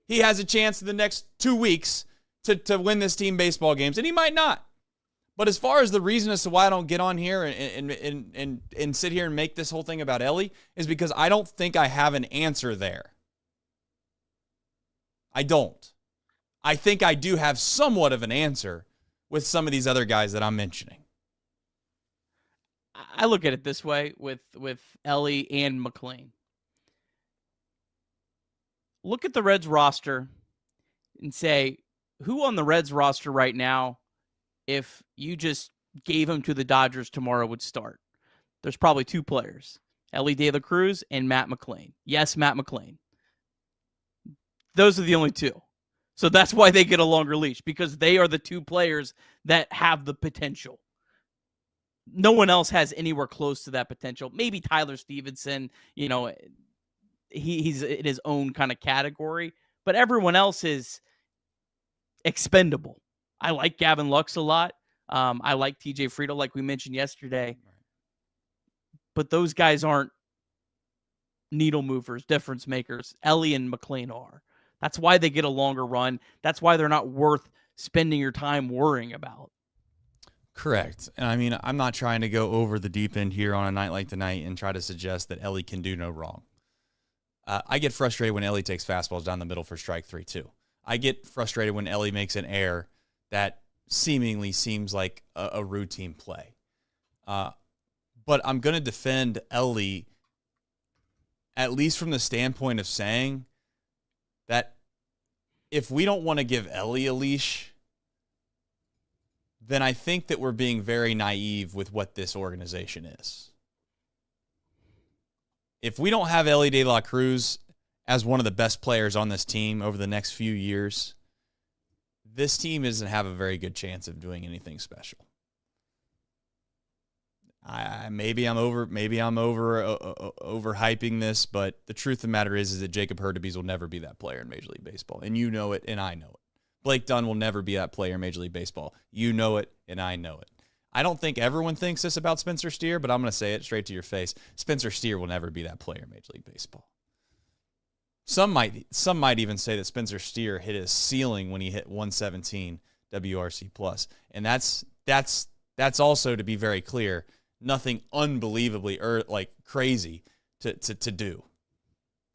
He has a chance in the next 2 weeks to win this team baseball games, and he might not. But as far as the reason as to why I don't get on here and sit here and make this whole thing about Ellie is because I don't think I have an answer there. I don't. I think I do have somewhat of an answer with some of these other guys that I'm mentioning. I look at it this way with Ellie and McLean. Look at the Reds roster and say, who on the Reds roster right now, if you just gave him to the Dodgers tomorrow, would start? There's probably 2 players, Ellie De La Cruz and Matt McLean. Yes, Matt McLean. Those are the only 2. So that's why they get a longer leash, because they are the 2 players that have the potential. No one else has anywhere close to that potential. Maybe Tyler Stevenson, he's in his own kind of category, but everyone else is expendable. I like Gavin Lux a lot. I like TJ Friedl, like we mentioned yesterday. But those guys aren't needle movers, difference makers. Ellie and McLean are. That's why they get a longer run. That's why they're not worth spending your time worrying about. Correct. And I mean, I'm not trying to go over the deep end here on a night like tonight and try to suggest that Ellie can do no wrong. I get frustrated when Ellie takes fastballs down the middle for strike 3 too. I get frustrated when Ellie makes an error that seemingly seems like a routine play. But I'm going to defend Ellie at least from the standpoint of saying that if we don't want to give Ellie a leash, then I think that we're being very naive with what this organization is. If we don't have Ellie De La Cruz as one of the best players on this team over the next few years, this team doesn't have a very good chance of doing anything special. Maybe I'm overhyping this, but the truth of the matter is that Jacob Hurtubise will never be that player in Major League Baseball, and you know it, and I know it. Blake Dunn will never be that player in Major League Baseball. You know it, and I know it. I don't think everyone thinks this about Spencer Steer, but I'm going to say it straight to your face. Spencer Steer will never be that player in Major League Baseball. Some might even say that Spencer Steer hit his ceiling when he hit 117 WRC plus, and that's also, to be very clear, nothing unbelievably crazy to do.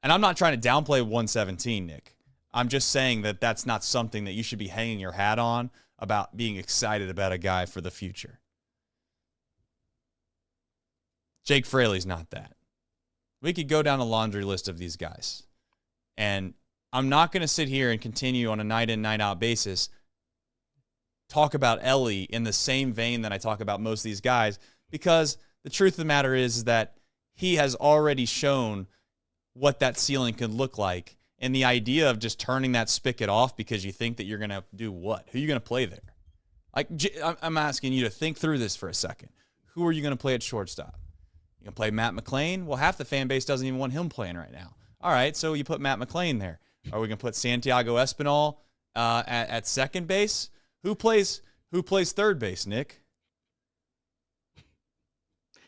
And I'm not trying to downplay 117, Nick. I'm just saying that that's not something that you should be hanging your hat on about being excited about a guy for the future. Jake Fraley's not that. We could go down a laundry list of these guys. And I'm not going to sit here and continue on a night-in, night-out basis talk about Ellie in the same vein that I talk about most of these guys, because the truth of the matter is that he has already shown what that ceiling could look like. And the idea of just turning that spigot off because you think that you're going to do what? Who are you going to play there? I'm asking you to think through this for a second. Who are you going to play at shortstop? You going to play Matt McLean? Well, half the fan base doesn't even want him playing right now. All right, so you put Matt McLean there. Are we going to put Santiago Espinal at second base? Who plays third base, Nick?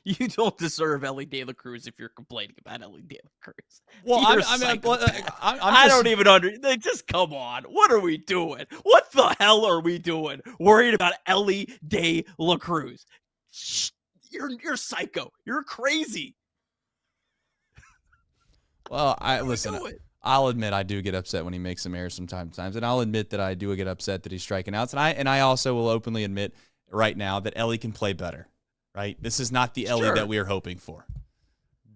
You don't deserve Ellie De La Cruz if you're complaining about Ellie De La Cruz. Well, I don't even just come on. What are we doing? What the hell are we doing? Worried about Ellie De La Cruz? You're psycho. You're crazy. Well, I'll admit I do get upset when he makes some errors sometimes, and I'll admit that I do get upset that he's striking outs, and I also will openly admit right now that Ellie can play better. Right? This is not the Ellie that we are hoping for.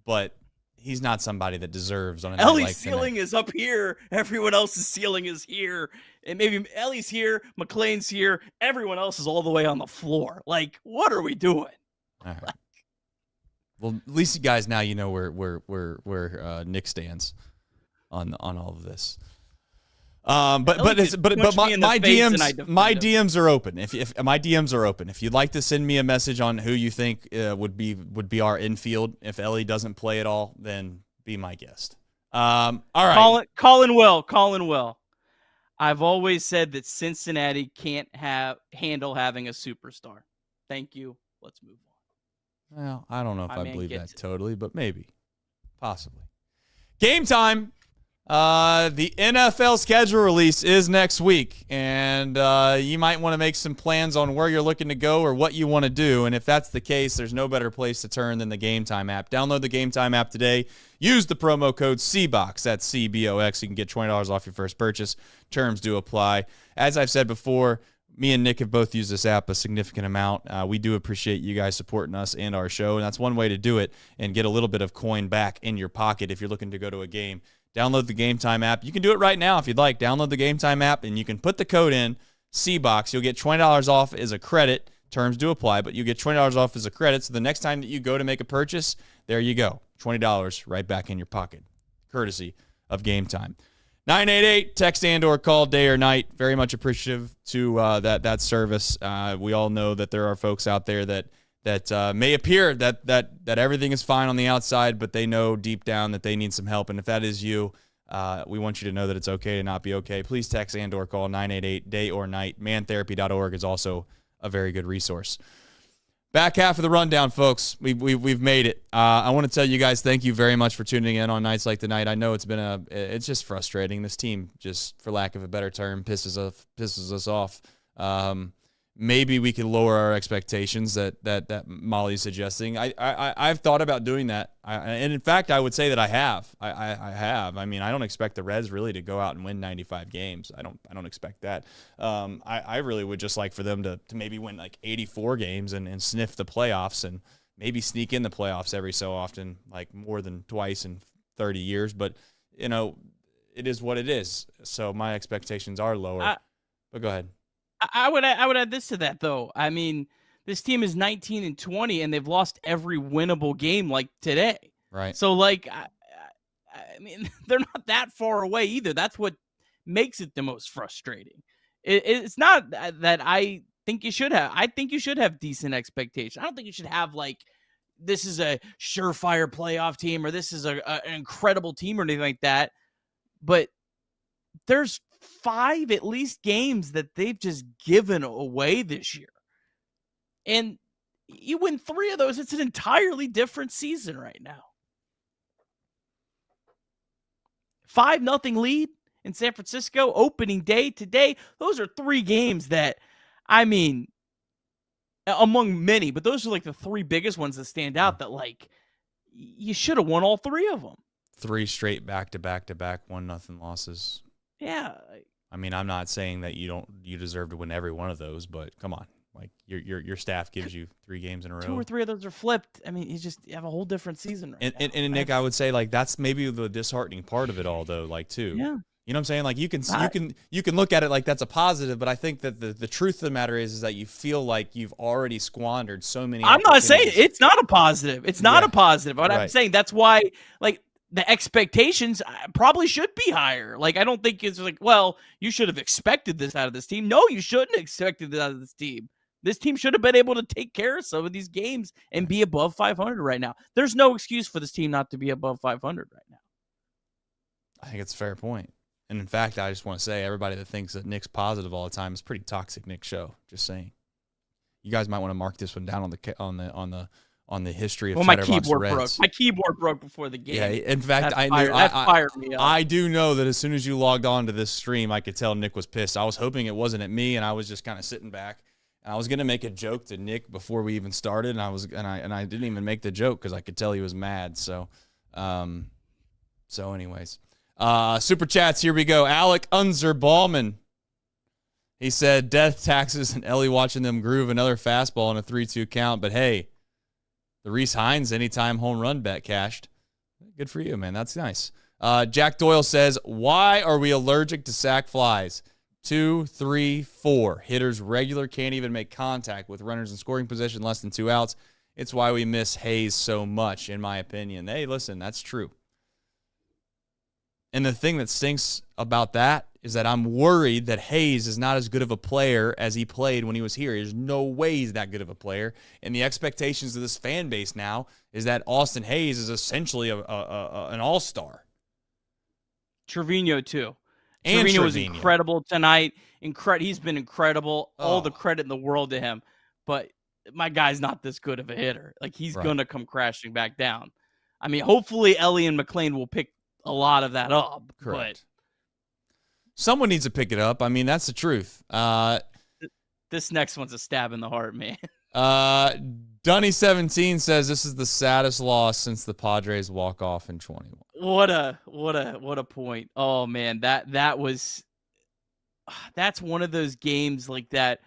But he's not somebody that deserves on a night like tonight. Ellie's ceiling is up here. Everyone else's ceiling is here. And maybe Ellie's here, McLean's here. Everyone else is all the way on the floor. Like, what are we doing? All right. Well, at least you guys now you know where Nick stands on all of this. But my DMs are open. If my DMs are open, if you'd like to send me a message on who you think would be our infield, if Ellie doesn't play at all, then be my guest. All right. Colin Will. I've always said that Cincinnati can't handle having a superstar. Thank you. Let's move on. Well, I don't know if I believe that totally, but maybe. Possibly. Game time. The NFL schedule release is next week, and you might want to make some plans on where you're looking to go or what you want to do. And if that's the case, there's no better place to turn than the Game Time app. Download the Game Time app today. Use the promo code CBOX. That's CBOX. You can get $20 off your first purchase. Terms do apply. As I've said before, me and Nick have both used this app a significant amount. We do appreciate you guys supporting us and our show, and that's one way to do it and get a little bit of coin back in your pocket if you're looking to go to a game. Download the Game Time app. You can do it right now if you'd like. Download the Game Time app, and you can put the code in, CBOX. You'll get $20 off as a credit. Terms do apply, but you get $20 off as a credit. So the next time that you go to make a purchase, there you go. $20 right back in your pocket, courtesy of Game Time. 988, text and or call day or night. Very much appreciative to that service. We all know that there are folks out there that may appear that everything is fine on the outside, but they know deep down that they need some help. And if that is you, we want you to know that it's okay to not be okay. Please text and or call 988, day or night. Mantherapy.org is also a very good resource. Back half of the rundown, folks. We've made it. I want to tell you guys thank you very much for tuning in on nights like tonight. I know it's just frustrating. This team, just for lack of a better term, pisses us off. Maybe we could lower our expectations that Molly's suggesting. I've thought about doing that, and in fact, I would say that I have. I have. I mean, I don't expect the Reds really to go out and win 95 games. I don't expect that. I really would just like for them to maybe win like 84 games and sniff the playoffs and maybe sneak in the playoffs every so often, like more than twice in 30 years. But it is what it is. So my expectations are lower. But go ahead. I would add this to that, though. I mean, this team is 19-20, and they've lost every winnable game like today. Right. So, like, I mean, they're not that far away either. That's what makes it the most frustrating. It's not that I think you should have. I think you should have decent expectations. I don't think you should have, like, this is a surefire playoff team or this is an incredible team or anything like that. But there's 5 at least games that they've just given away this year. And you win 3 of those, it's an entirely different season right now. 5-0 lead in San Francisco, opening day today. Those are 3 games that, I mean, among many, but those are like the 3 biggest ones that stand out that, like, you should have won all 3 of them. 3 straight back-to-back 1-0 losses. Yeah. I mean, I'm not saying that you deserve to win every one of those, but come on. Like your staff gives you 3 games in a row. 2 or 3 of those are flipped. I mean, you have a whole different season right now. And Nick, I would say like that's maybe the disheartening part of it all though, like too. Yeah. You know what I'm saying? Like you can look at it like that's a positive, but I think that the truth of the matter is that you feel like you've already squandered so many. I'm not saying it's not a positive. It's not a positive. But right. I'm saying that's why like the expectations probably should be higher. Like, I don't think it's like, well, you should have expected this out of this team. No, you shouldn't have expected this out of this team. This team should have been able to take care of some of these games and be above 500 right now. There's no excuse for this team not to be above 500 right now. I think it's a fair point. And in fact, I just want to say everybody that thinks that Nick's positive all the time is pretty toxic Nick show. Just saying. You guys might want to mark this one down on the history of Chatterbox my keyboard Reds. broke. My keyboard broke before the game. Yeah, in fact, that fired me up. I do know that as soon as you logged on to this stream, I could tell Nick was pissed. I was hoping it wasn't at me, and I was just kind of sitting back. And I was gonna make a joke to Nick before we even started, and I didn't even make the joke because I could tell he was mad. So, anyways, super chats. Here we go. Alec Unzer Ballman. He said, "Death taxes and Ellie watching them groove another fastball in a 3-2 count." But hey. The Reese Hines anytime home run bet cashed. Good for you, man. That's nice. Jack Doyle says, why are we allergic to sac flies? 2, 3, 4. Hitters regular can't even make contact with runners in scoring position less than 2 outs. It's why we miss Hayes so much, in my opinion. Hey, listen, that's true. And the thing that stinks about that is that I'm worried that Hayes is not as good of a player as he played when he was here. There's no way he's that good of a player. And the expectations of this fan base now is that Austin Hayes is essentially an all-star. Trevino, too. And Trevino was incredible tonight. He's been incredible. All the Oh. credit in the world to him. But my guy's not this good of a hitter. Like, he's Right. going to come crashing back down. I mean, hopefully Ellie and McLean will pick a lot of that up. Correct. Someone needs to pick it up. I mean, that's the truth. This next one's a stab in the heart, man. Dunny17 says this is the saddest loss since the Padres walk-off in 21. What a point. Oh man, that's one of those games like that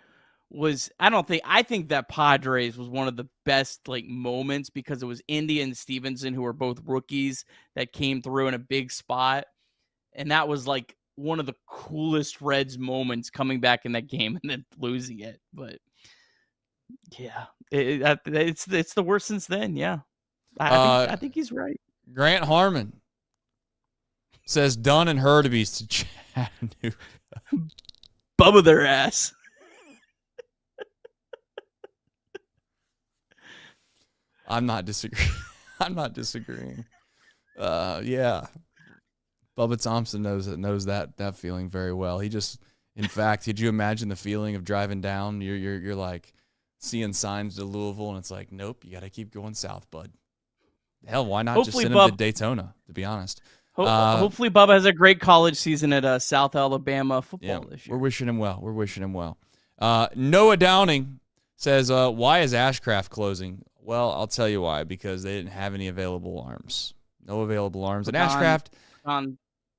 was I think that Padres was one of the best like moments because it was India and Stevenson, who were both rookies, that came through in a big spot. And that was like one of the coolest Reds moments, coming back in that game and then losing it. But yeah, it's the worst since then. Yeah. I think he's right. Grant Harmon says Dunn and Hurtubise to Chattanooga. Bubba their ass. I'm not disagreeing. Yeah. Bubba Thompson knows that feeling very well. He just, in fact, could you imagine the feeling of driving down? You're like seeing signs to Louisville, and it's like, nope, you got to keep going south, bud. Hell, why not just send him to Daytona? To be honest. Hopefully, Bubba has a great college season at South Alabama football this year. We're wishing him well. Noah Downing says, why is Ashcraft closing? Well, I'll tell you why. Because they didn't have any available arms. No available arms. And Ashcraft on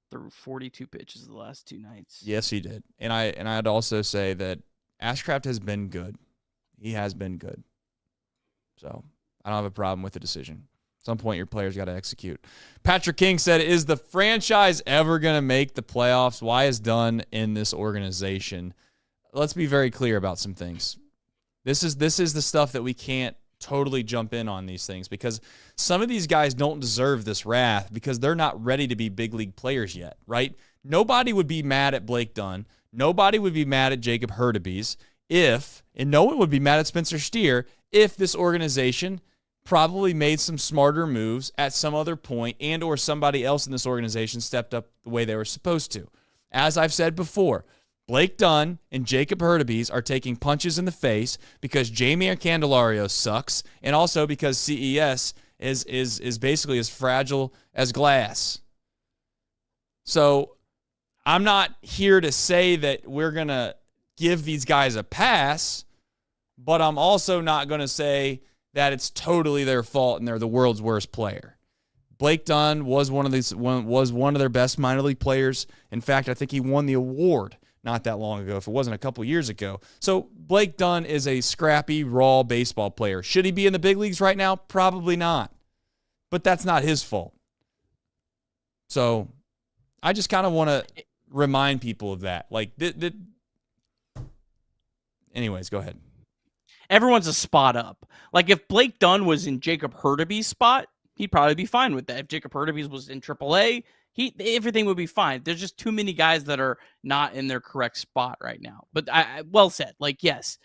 through 42 pitches the last 2 nights. Yes, he did. And I'd also say that Ashcraft has been good. He has been good. So I don't have a problem with the decision. At some point, your players got to execute. Patrick King said, is the franchise ever going to make the playoffs? Why is Dunn in this organization? Let's be very clear about some things. This is the stuff that we can't totally jump in on these things, because some of these guys don't deserve this wrath because they're not ready to be big league players yet, right? Nobody would be mad at Blake Dunn. Nobody would be mad at Jacob Hurtubise and no one would be mad at Spencer Steer if this organization probably made some smarter moves at some other point, and or somebody else in this organization stepped up the way they were supposed to. As I've said before, Blake Dunn and Jacob Hurtubise are taking punches in the face because Jamie Candelario sucks, and also because CES is basically as fragile as glass. So I'm not here to say that we're going to give these guys a pass, but I'm also not going to say that it's totally their fault and they're the world's worst player. Blake Dunn was one of their best minor league players. In fact, I think he won the award not that long ago, if it wasn't a couple years ago. So Blake Dunn is a scrappy, raw baseball player. Should he be in the big leagues right now? Probably not. But that's not his fault. So I just kind of want to remind people of that. Like, anyways, go ahead. Everyone's a spot up. Like, if Blake Dunn was in Jacob Hurtubise's spot, he'd probably be fine with that. If Jacob Hurtubise was in AAA, everything would be fine. There's just too many guys that are not in their correct spot right now. But I well said. Like, yes,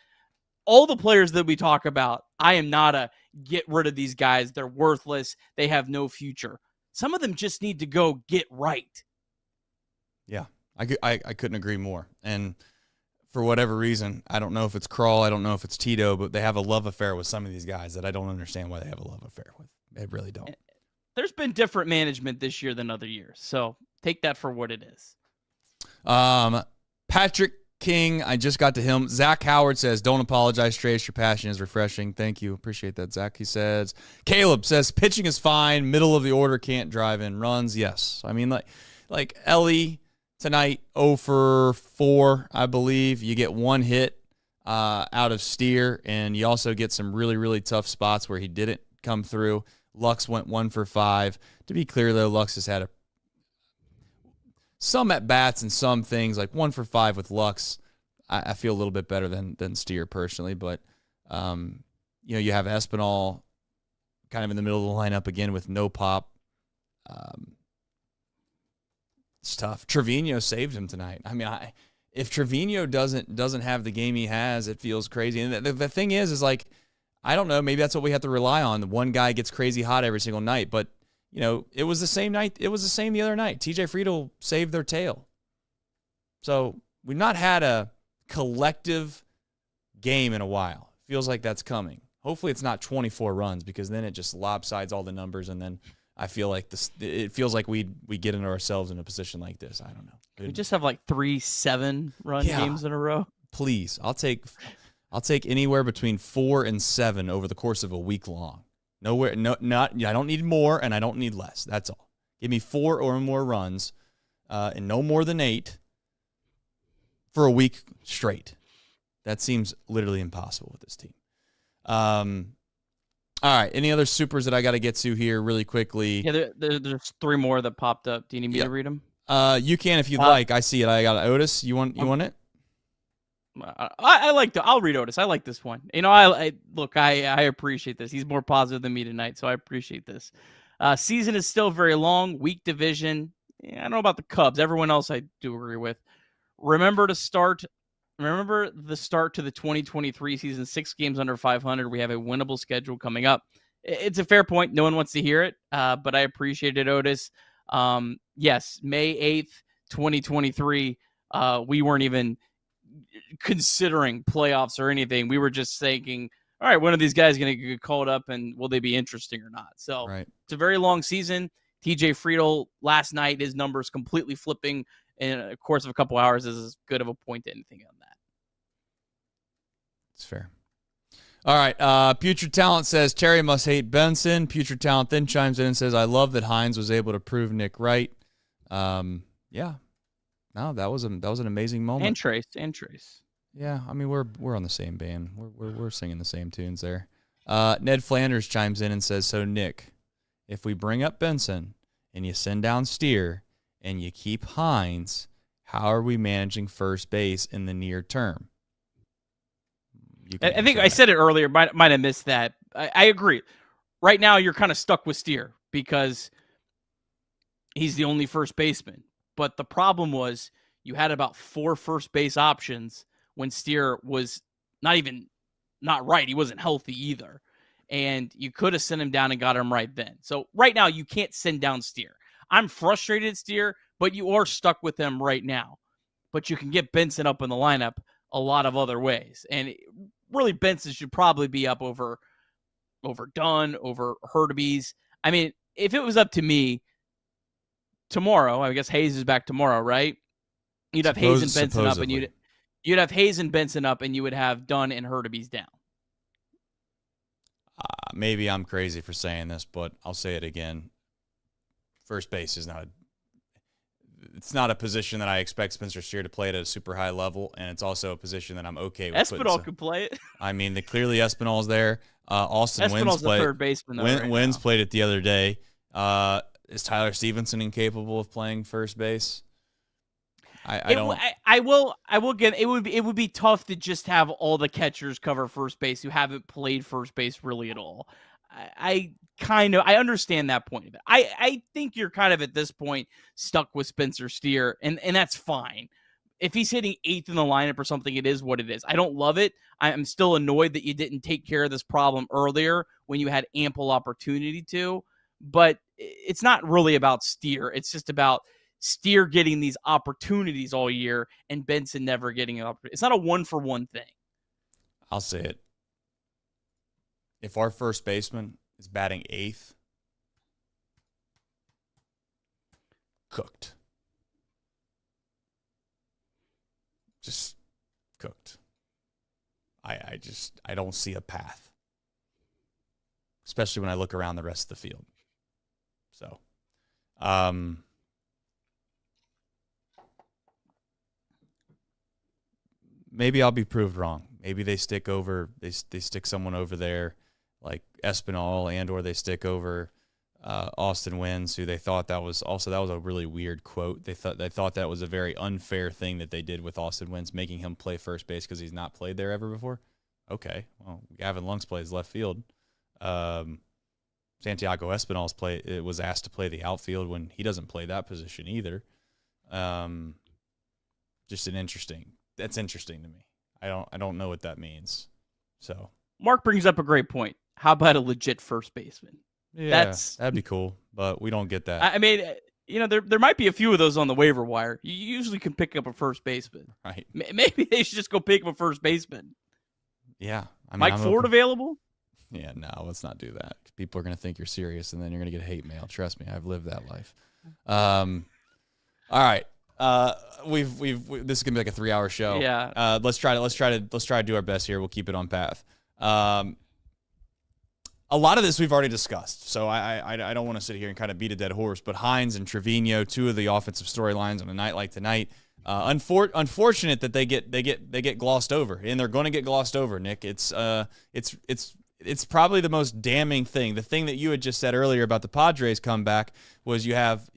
all the players that we talk about, I am not a get rid of these guys. They're worthless. They have no future. Some of them just need to go get right. Yeah, I couldn't agree more. And for whatever reason, I don't know if it's Kroll, I don't know if it's Tito, but they have a love affair with some of these guys that I don't understand why they have a love affair with. They really don't. There's been different management this year than other years, so take that for what it is. Patrick King, I just got to him. Zach Howard says, don't apologize, Trace. Your passion is refreshing. Thank you. Appreciate that, Zach. He says, Caleb says, pitching is fine. Middle of the order, can't drive in runs. Yes. I mean, like Ellie tonight, 0 for 4, I believe. You get 1 hit out of Steer, and you also get some really, really tough spots where he didn't come through. Lux went 1 for 5. To be clear, though, Lux has had some at-bats and some things, like 1 for 5 with Lux. I feel a little bit better than Steer personally, but you have Espinal kind of in the middle of the lineup again with no pop. It's tough. Trevino saved him tonight. I mean, if Trevino doesn't have the game he has, it feels crazy. And the thing is like, I don't know, maybe that's what we have to rely on. The one guy gets crazy hot every single night, but it was the same night. It was the same the other night. TJ Friedl saved their tail. So we've not had a collective game in a while. Feels like that's coming. Hopefully it's not 24 runs because then it just lopsides all the numbers, and then I feel like it feels like we get into ourselves in a position like this. I don't know. We just have like 3 7-run games in a row. Please, I'll take anywhere between 4 and 7 over the course of a week long. I don't need more and I don't need less. That's all. Give me 4 or more runs, and no more than 8 for a week straight. That seems literally impossible with this team. All right. Any other supers that I got to get to here really quickly? Yeah, there's 3 more that popped up. Do you need me to read them? You can if you'd like. I see it. I got Otis. You want it? I like to. I'll read Otis. I like this one. I appreciate this. He's more positive than me tonight, so I appreciate this. Season is still very long. Weak division. I don't know about the Cubs. Everyone else I do agree with. Remember the start to the 2023 season, 6 games under 500. We have a winnable schedule coming up. It's a fair point. No one wants to hear it, but I appreciate it, Otis. Yes, May 8th, 2023, we weren't even considering playoffs or anything. We were just thinking, all right, when are these guys going to get called up, and will they be interesting or not? So It's a very long season. TJ Friedl last night, his numbers completely flipping in a course of a couple hours is as good of a point to anything on that. It's fair. All right. Putrid Talent says Terry must hate Benson. Putrid Talent then chimes in and says, I love that Hines was able to prove Nick right. Yeah. No, that was an amazing moment. And Trace. Yeah, I mean we're on the same band. We're singing the same tunes there. Ned Flanders chimes in and says, so Nick, if we bring up Benson and you send down Steer and you keep Hines, how are we managing first base in the near term? I think I said it earlier. Might have missed that. I agree. Right now, you're kind of stuck with Steer because he's the only first baseman. But the problem was you had about 4 first base options when Steer was not right. He wasn't healthy either. And you could have sent him down and got him right then. So right now, you can't send down Steer. I'm frustrated at Steer, but you are stuck with him right now. But you can get Benson up in the lineup a lot of other ways. And really, Benson should probably be up over Dunn, over Hurtubise. I mean, if it was up to me, tomorrow, I guess Hayes is back tomorrow, right? You'd have Hayes and Benson up, and you'd have Hayes and Benson up, and you would have Dunn and Hurtubise down. Maybe I'm crazy for saying this, but I'll say it again. First base is not a position that I expect Spencer Steer to play at a super high level, and it's also a position that I'm okay with. Espinal could play it. I mean, clearly Espinal's there. Austin Espinal's the third baseman. Wins played it the other day. Is Tyler Stevenson incapable of playing first base? I will get it would be tough to just have all the catchers cover first base who haven't played first base really at all. I understand that point of it. I think you're kind of at this point stuck with Spencer Steer, and that's fine. If he's hitting 8th in the lineup or something, it is what it is. I don't love it. I'm still annoyed that you didn't take care of this problem earlier when you had ample opportunity to, but it's not really about Steer. It's just about Steer getting these opportunities all year and Benson never getting an opportunity. It's not a 1-for-1 thing. I'll say it. If our first baseman is batting 8th, cooked. Just cooked. I don't see a path. Especially when I look around the rest of the field. So, maybe I'll be proved wrong. Maybe they stick someone over there like Espinal, and or they stick over Austin Wynns, who they thought that was a really weird quote. They thought that was a very unfair thing that they did with Austin Wynns, making him play first base because he's not played there ever before. Okay, well, Gavin Lunks plays left field. Santiago Espinal was asked to play the outfield when he doesn't play that position either. Just that's interesting to me. I don't know what that means. So Mark brings up a great point. How about a legit first baseman? yeah, that'd be cool, but we don't get that. I mean, there might be a few of those on the waiver wire. You usually can pick up a first baseman. Right. Maybe they should just go pick up a first baseman. Yeah. I mean, Mike Ford available? Yeah, no, let's not do that. People are going to think you're serious, and then you're going to get hate mail. Trust me, I've lived that life. All right. This is gonna be like a 3-hour show. Yeah. Let's try to do our best here. We'll keep it on path. A lot of this we've already discussed, so I don't want to sit here and kind of beat a dead horse. But Hines and Trevino, two of the offensive storylines on a night like tonight. Unfortunate that they get glossed over, and they're going to get glossed over. Nick, it's probably the most damning thing. The thing that you had just said earlier about the Padres comeback was you have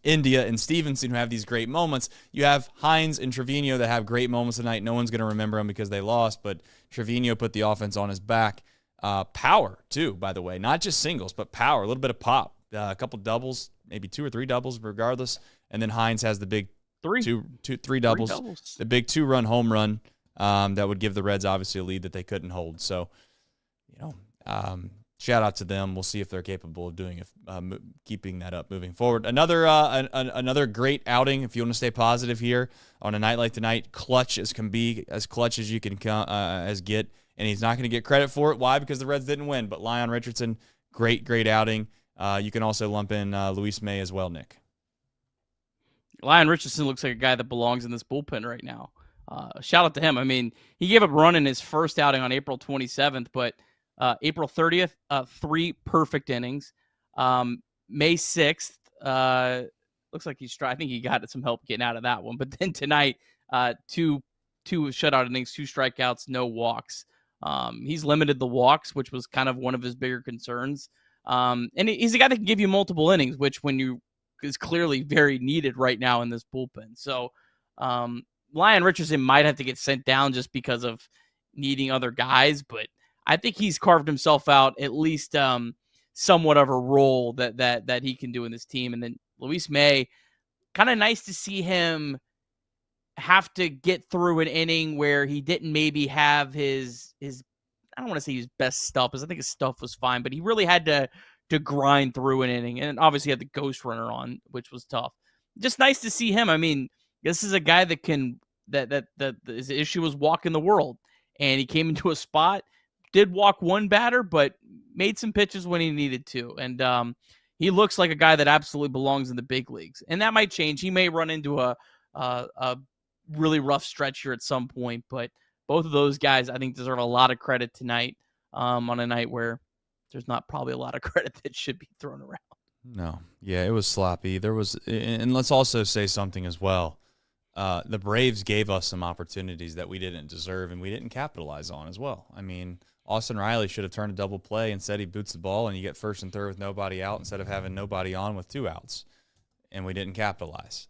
India and Stevenson who have these great moments. You have Hines and Trevino that have great moments tonight. No one's going to remember them because they lost, but Trevino put the offense on his back. Power, too, by the way. Not just singles, but power. A little bit of pop. A couple doubles, maybe 2 or 3 doubles, regardless. And then Hines has the big three doubles. The big 2-run home run that would give the Reds, obviously, a lead that they couldn't hold. So, shout out to them. We'll see if they're capable of doing it, keeping that up moving forward. Another great outing, if you want to stay positive here on a night like tonight. Clutch as can be, as clutch as you can get. And he's not going to get credit for it. Why? Because the Reds didn't win. But Lyon Richardson, great outing. You can also lump in Luis May as well, Nick. Lyon Richardson looks like a guy that belongs in this bullpen right now. Shout out to him. I mean, he gave up a run in his first outing on April 27th, but April 30th, 3 perfect innings. May 6th, looks like I think he got some help getting out of that one. But then tonight, two shutout innings, 2 strikeouts, no walks. He's limited the walks, which was kind of one of his bigger concerns. And he's a guy that can give you multiple innings, which is clearly very needed right now in this bullpen. So Lyon Richardson might have to get sent down just because of needing other guys, but I think he's carved himself out at least somewhat of a role that he can do in this team. And then Luis May, kind of nice to see him have to get through an inning where he didn't maybe have his I don't want to say his best stuff, because I think his stuff was fine, but he really had to grind through an inning, and obviously had the ghost runner on, which was tough. Just nice to see him. I mean, this is a guy that can that his issue was walking the world, and he came into a spot, did walk one batter, but made some pitches when he needed to, and he looks like a guy that absolutely belongs in the big leagues, and that might change. He may run into a really rough stretch here at some point, but both of those guys, I think, deserve a lot of credit tonight on a night where there's not probably a lot of credit that should be thrown around. No. Yeah, it was sloppy. And let's also say something as well. The Braves gave us some opportunities that we didn't deserve and we didn't capitalize on as well. I mean, Austin Riley should have turned a double play. Instead, he boots the ball and you get first and third with nobody out instead of having nobody on with 2 outs. And we didn't capitalize.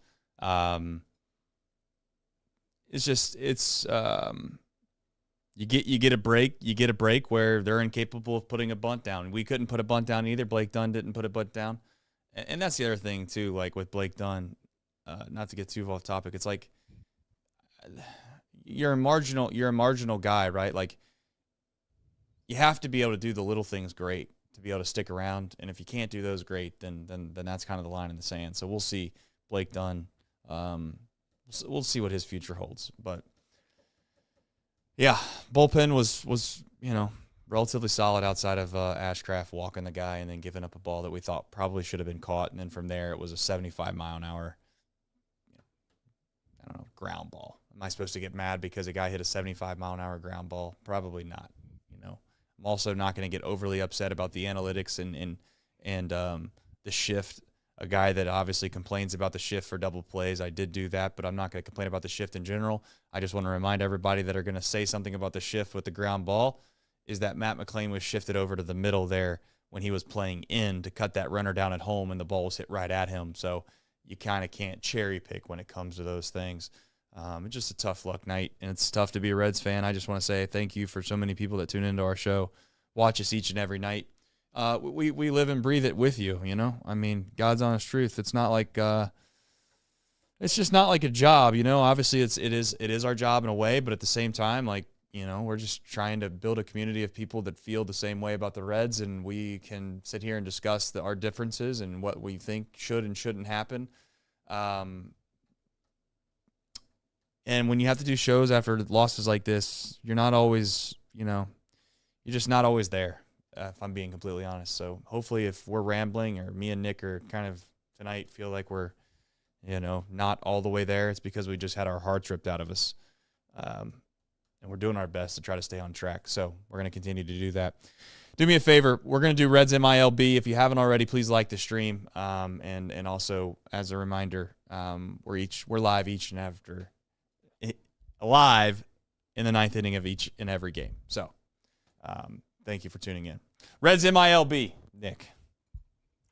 You get a break. You get a break where they're incapable of putting a bunt down. We couldn't put a bunt down either. Blake Dunn didn't put a bunt down, and that's the other thing too. Like with Blake Dunn, not to get too off topic, it's like you're a marginal guy, right? Like you have to be able to do the little things great to be able to stick around, and if you can't do those great, then that's kind of the line in the sand. So we'll see Blake Dunn. We'll see what his future holds, but. Yeah, bullpen was relatively solid outside of Ashcraft walking the guy and then giving up a ball that we thought probably should have been caught, and then from there it was a 75-mile-an-hour, ground ball. Am I supposed to get mad because a guy hit a 75-mile-an-hour ground ball? Probably not. I'm also not going to get overly upset about the analytics and the shift. A guy that obviously complains about the shift for double plays. I did do that, but I'm not going to complain about the shift in general. I just want to remind everybody that are going to say something about the shift with the ground ball is that Matt McClain was shifted over to the middle there when he was playing in to cut that runner down at home, and the ball was hit right at him. So you kind of can't cherry pick when it comes to those things. It's just a tough luck night, and it's tough to be a Reds fan. I just want to say thank you for so many people that tune into our show, watch us each and every night. We live and breathe it with you, you know? I mean, God's honest truth. It's not like it's just not like a job, you know? Obviously, it is our job in a way, but at the same time, like, you know, we're just trying to build a community of people that feel the same way about the Reds, and we can sit here and discuss our differences and what we think should and shouldn't happen. And when you have to do shows after losses like this, you're not always, you know, you're just not always there, if I'm being completely honest. So hopefully if we're rambling or me and Nick are kind of tonight feel like we're, you know, not all the way there, it's because we just had our hearts ripped out of us. And we're doing our best to try to stay on track. So we're going to continue to do that. Do me a favor. We're going to do Reds MILB. If you haven't already, please like the stream. And also, as a reminder, we're live each and after live in the ninth inning of each and every game. So thank you for tuning in. Reds MILB, Nick.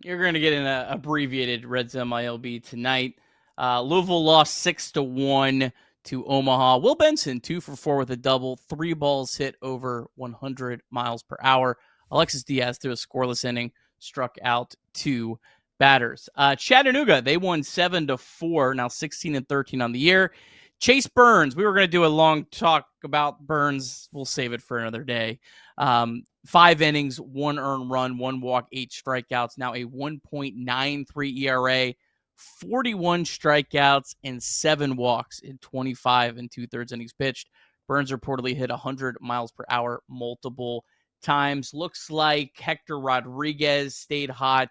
You're going to get an abbreviated Reds MILB tonight. Louisville lost 6-1 to Omaha. Will Benson, 2 for 4 with a double, 3 balls hit over 100 miles per hour. Alexis Diaz threw a scoreless inning, struck out 2 batters. Chattanooga, they won 7-4, now 16-13 on the year. Chase Burns, we were going to do a long talk about Burns. We'll save it for another day. 5 innings, 1 earned run, 1 walk, 8 strikeouts, now a 1.93 ERA, 41 strikeouts, and 7 walks in 25 2/3 innings pitched. Burns reportedly hit 100 miles per hour multiple times. Looks like Hector Rodriguez stayed hot.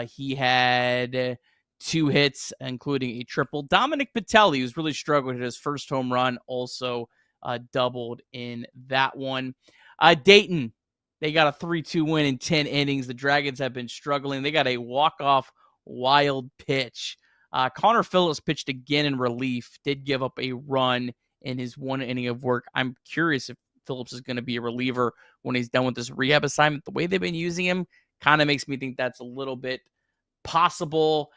He had 2 hits, including a triple. Dominic Patelli, who's really struggled, hit his first home run, also doubled in that one. Dayton, they got a 3-2 win in 10 innings. The Dragons have been struggling. They got a walk-off wild pitch. Connor Phillips pitched again in relief, did give up a run in his 1 inning of work. I'm curious if Phillips is going to be a reliever when he's done with this rehab assignment. The way they've been using him kind of makes me think that's a little bit possible.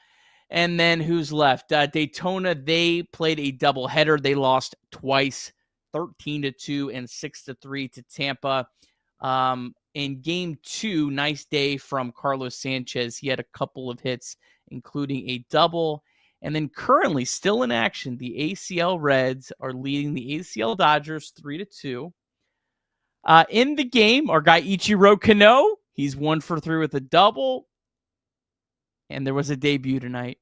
And then who's left? Daytona, they played a doubleheader. They lost twice, 13-2 and 6-3 to Tampa. In game 2, nice day from Carlos Sanchez. He had a couple of hits, including a double. And then currently still in action, the ACL Reds are leading the ACL Dodgers 3-2. In the game, our guy Ichiro Kano, he's 1 for 3 with a double. And there was a debut tonight.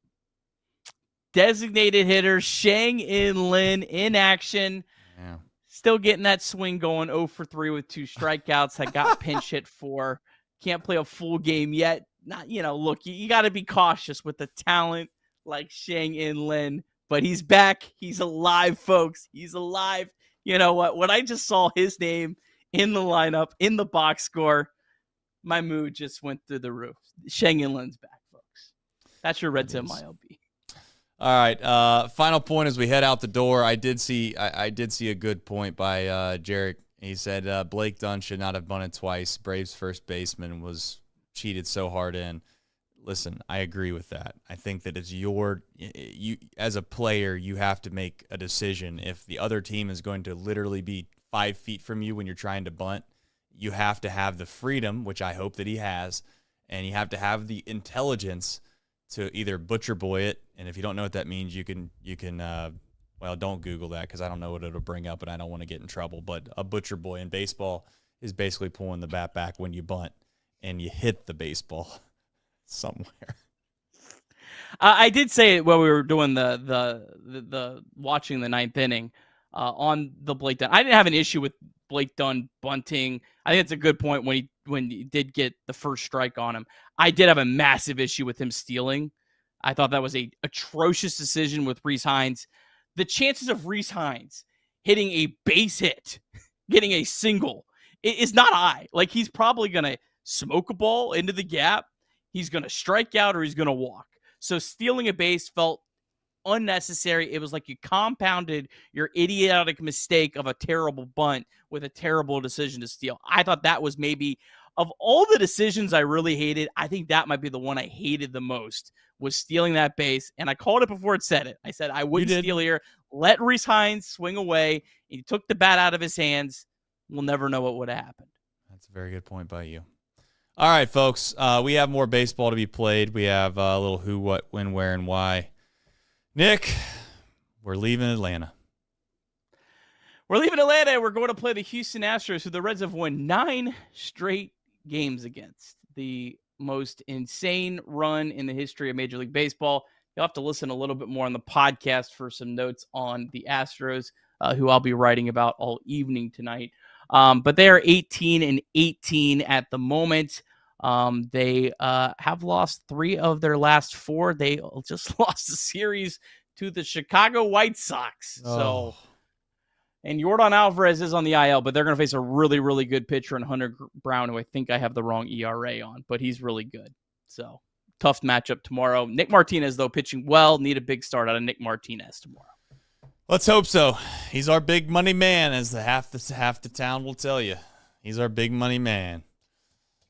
Designated hitter Shang-In Lin in action. Yeah. Still getting that swing going, 0 for 3 with 2 strikeouts. I got pinch hit for. Can't play a full game yet. Not, look, you got to be cautious with the talent like Shang-In Lin. But he's back. He's alive, folks. He's alive. You know what? When I just saw his name in the lineup, in the box score, my mood just went through the roof. Shang-In Lin's back, folks. That's your Reds MILB. All right. Final point as we head out the door. I did see a good point by Jarek. He said Blake Dunn should not have bunted twice. Braves first baseman was cheated so hard in. Listen, I agree with that. I think that it's you as a player, you have to make a decision. If the other team is going to literally be 5 feet from you when you're trying to bunt, you have to have the freedom, which I hope that he has, and you have to have the intelligence to either butcher boy it, and if you don't know what that means, you can well, don't Google that because I don't know what it'll bring up, and I don't want to get in trouble. But a butcher boy in baseball is basically pulling the bat back when you bunt and you hit the baseball somewhere. I did say it while we were doing the watching the 9th inning on the Blake Dunn. I didn't have an issue with Blake Dunn bunting. I think it's a good point when he did get the first strike on him. I did have a massive issue with him stealing. I thought that was a atrocious decision with Rhys Hines. The chances of Rhys Hines hitting a base hit, getting a single, is not high. Like, he's probably going to smoke a ball into the gap. He's going to strike out or he's going to walk. So stealing a base felt unnecessary. It was like you compounded your idiotic mistake of a terrible bunt with a terrible decision to steal. I thought that was maybe, of all the decisions I really hated, I think that might be the one I hated the most, was stealing that base. And I called it before it said it. I said I wouldn't steal here. let Rhys Hines swing away. He took the bat out of his hands. We'll never know what would have happened. That's a very good point by you. All right, folks. We have more baseball to be played. We have a little who, what, when, where, and why. Nick, we're leaving Atlanta. We're leaving Atlanta. We're going to play the Houston Astros, who the Reds have won 9 straight games against. The most insane run in the history of Major League Baseball. You'll have to listen a little bit more on the podcast for some notes on the Astros, who I'll be writing about all evening tonight. But they are 18-18 at the moment. They have lost 3 of their last 4. They just lost the series to the Chicago White Sox. So, and Yordan Alvarez is on the IL, but they're going to face a really, really good pitcher in Hunter Brown, who I think I have the wrong ERA on, but he's really good. So, tough matchup tomorrow. Nick Martinez, though, pitching well. Need a big start out of Nick Martinez tomorrow. Let's hope so. He's our big money man, as half the town will tell you. He's our big money man.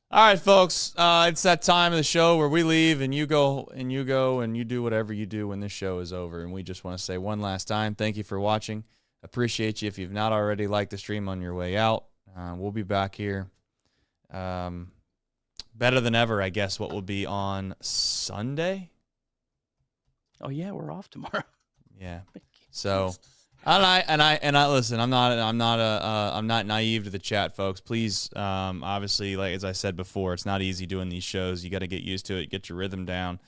All right, folks. It's that time of the show where we leave and you go and you do whatever you do when this show is over. And we just want to say one last time, thank you for watching. Appreciate you. If you've not already liked the stream on your way out, we'll be back here. Better than ever, I guess, what will be on Sunday. Oh yeah, we're off tomorrow. Yeah. So, and I listen. I'm not naive to the chat, folks. Please, obviously, like as I said before, it's not easy doing these shows. You got to get used to it, get your rhythm down.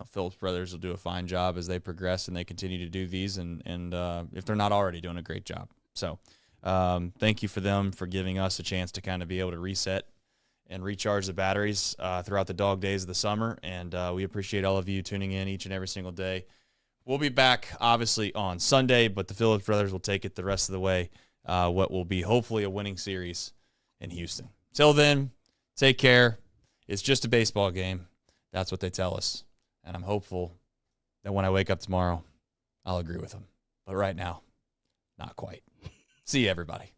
Phillips Brothers will do a fine job as they progress and they continue to do these, and if they're not already doing a great job. So, thank you for them for giving us a chance to kind of be able to reset and recharge the batteries throughout the dog days of the summer. And we appreciate all of you tuning in each and every single day. We'll be back, obviously, on Sunday, but the Phillips Brothers will take it the rest of the way, what will be hopefully a winning series in Houston. Till then, take care. It's just a baseball game. That's what they tell us. And I'm hopeful that when I wake up tomorrow, I'll agree with them. But right now, not quite. See you, everybody.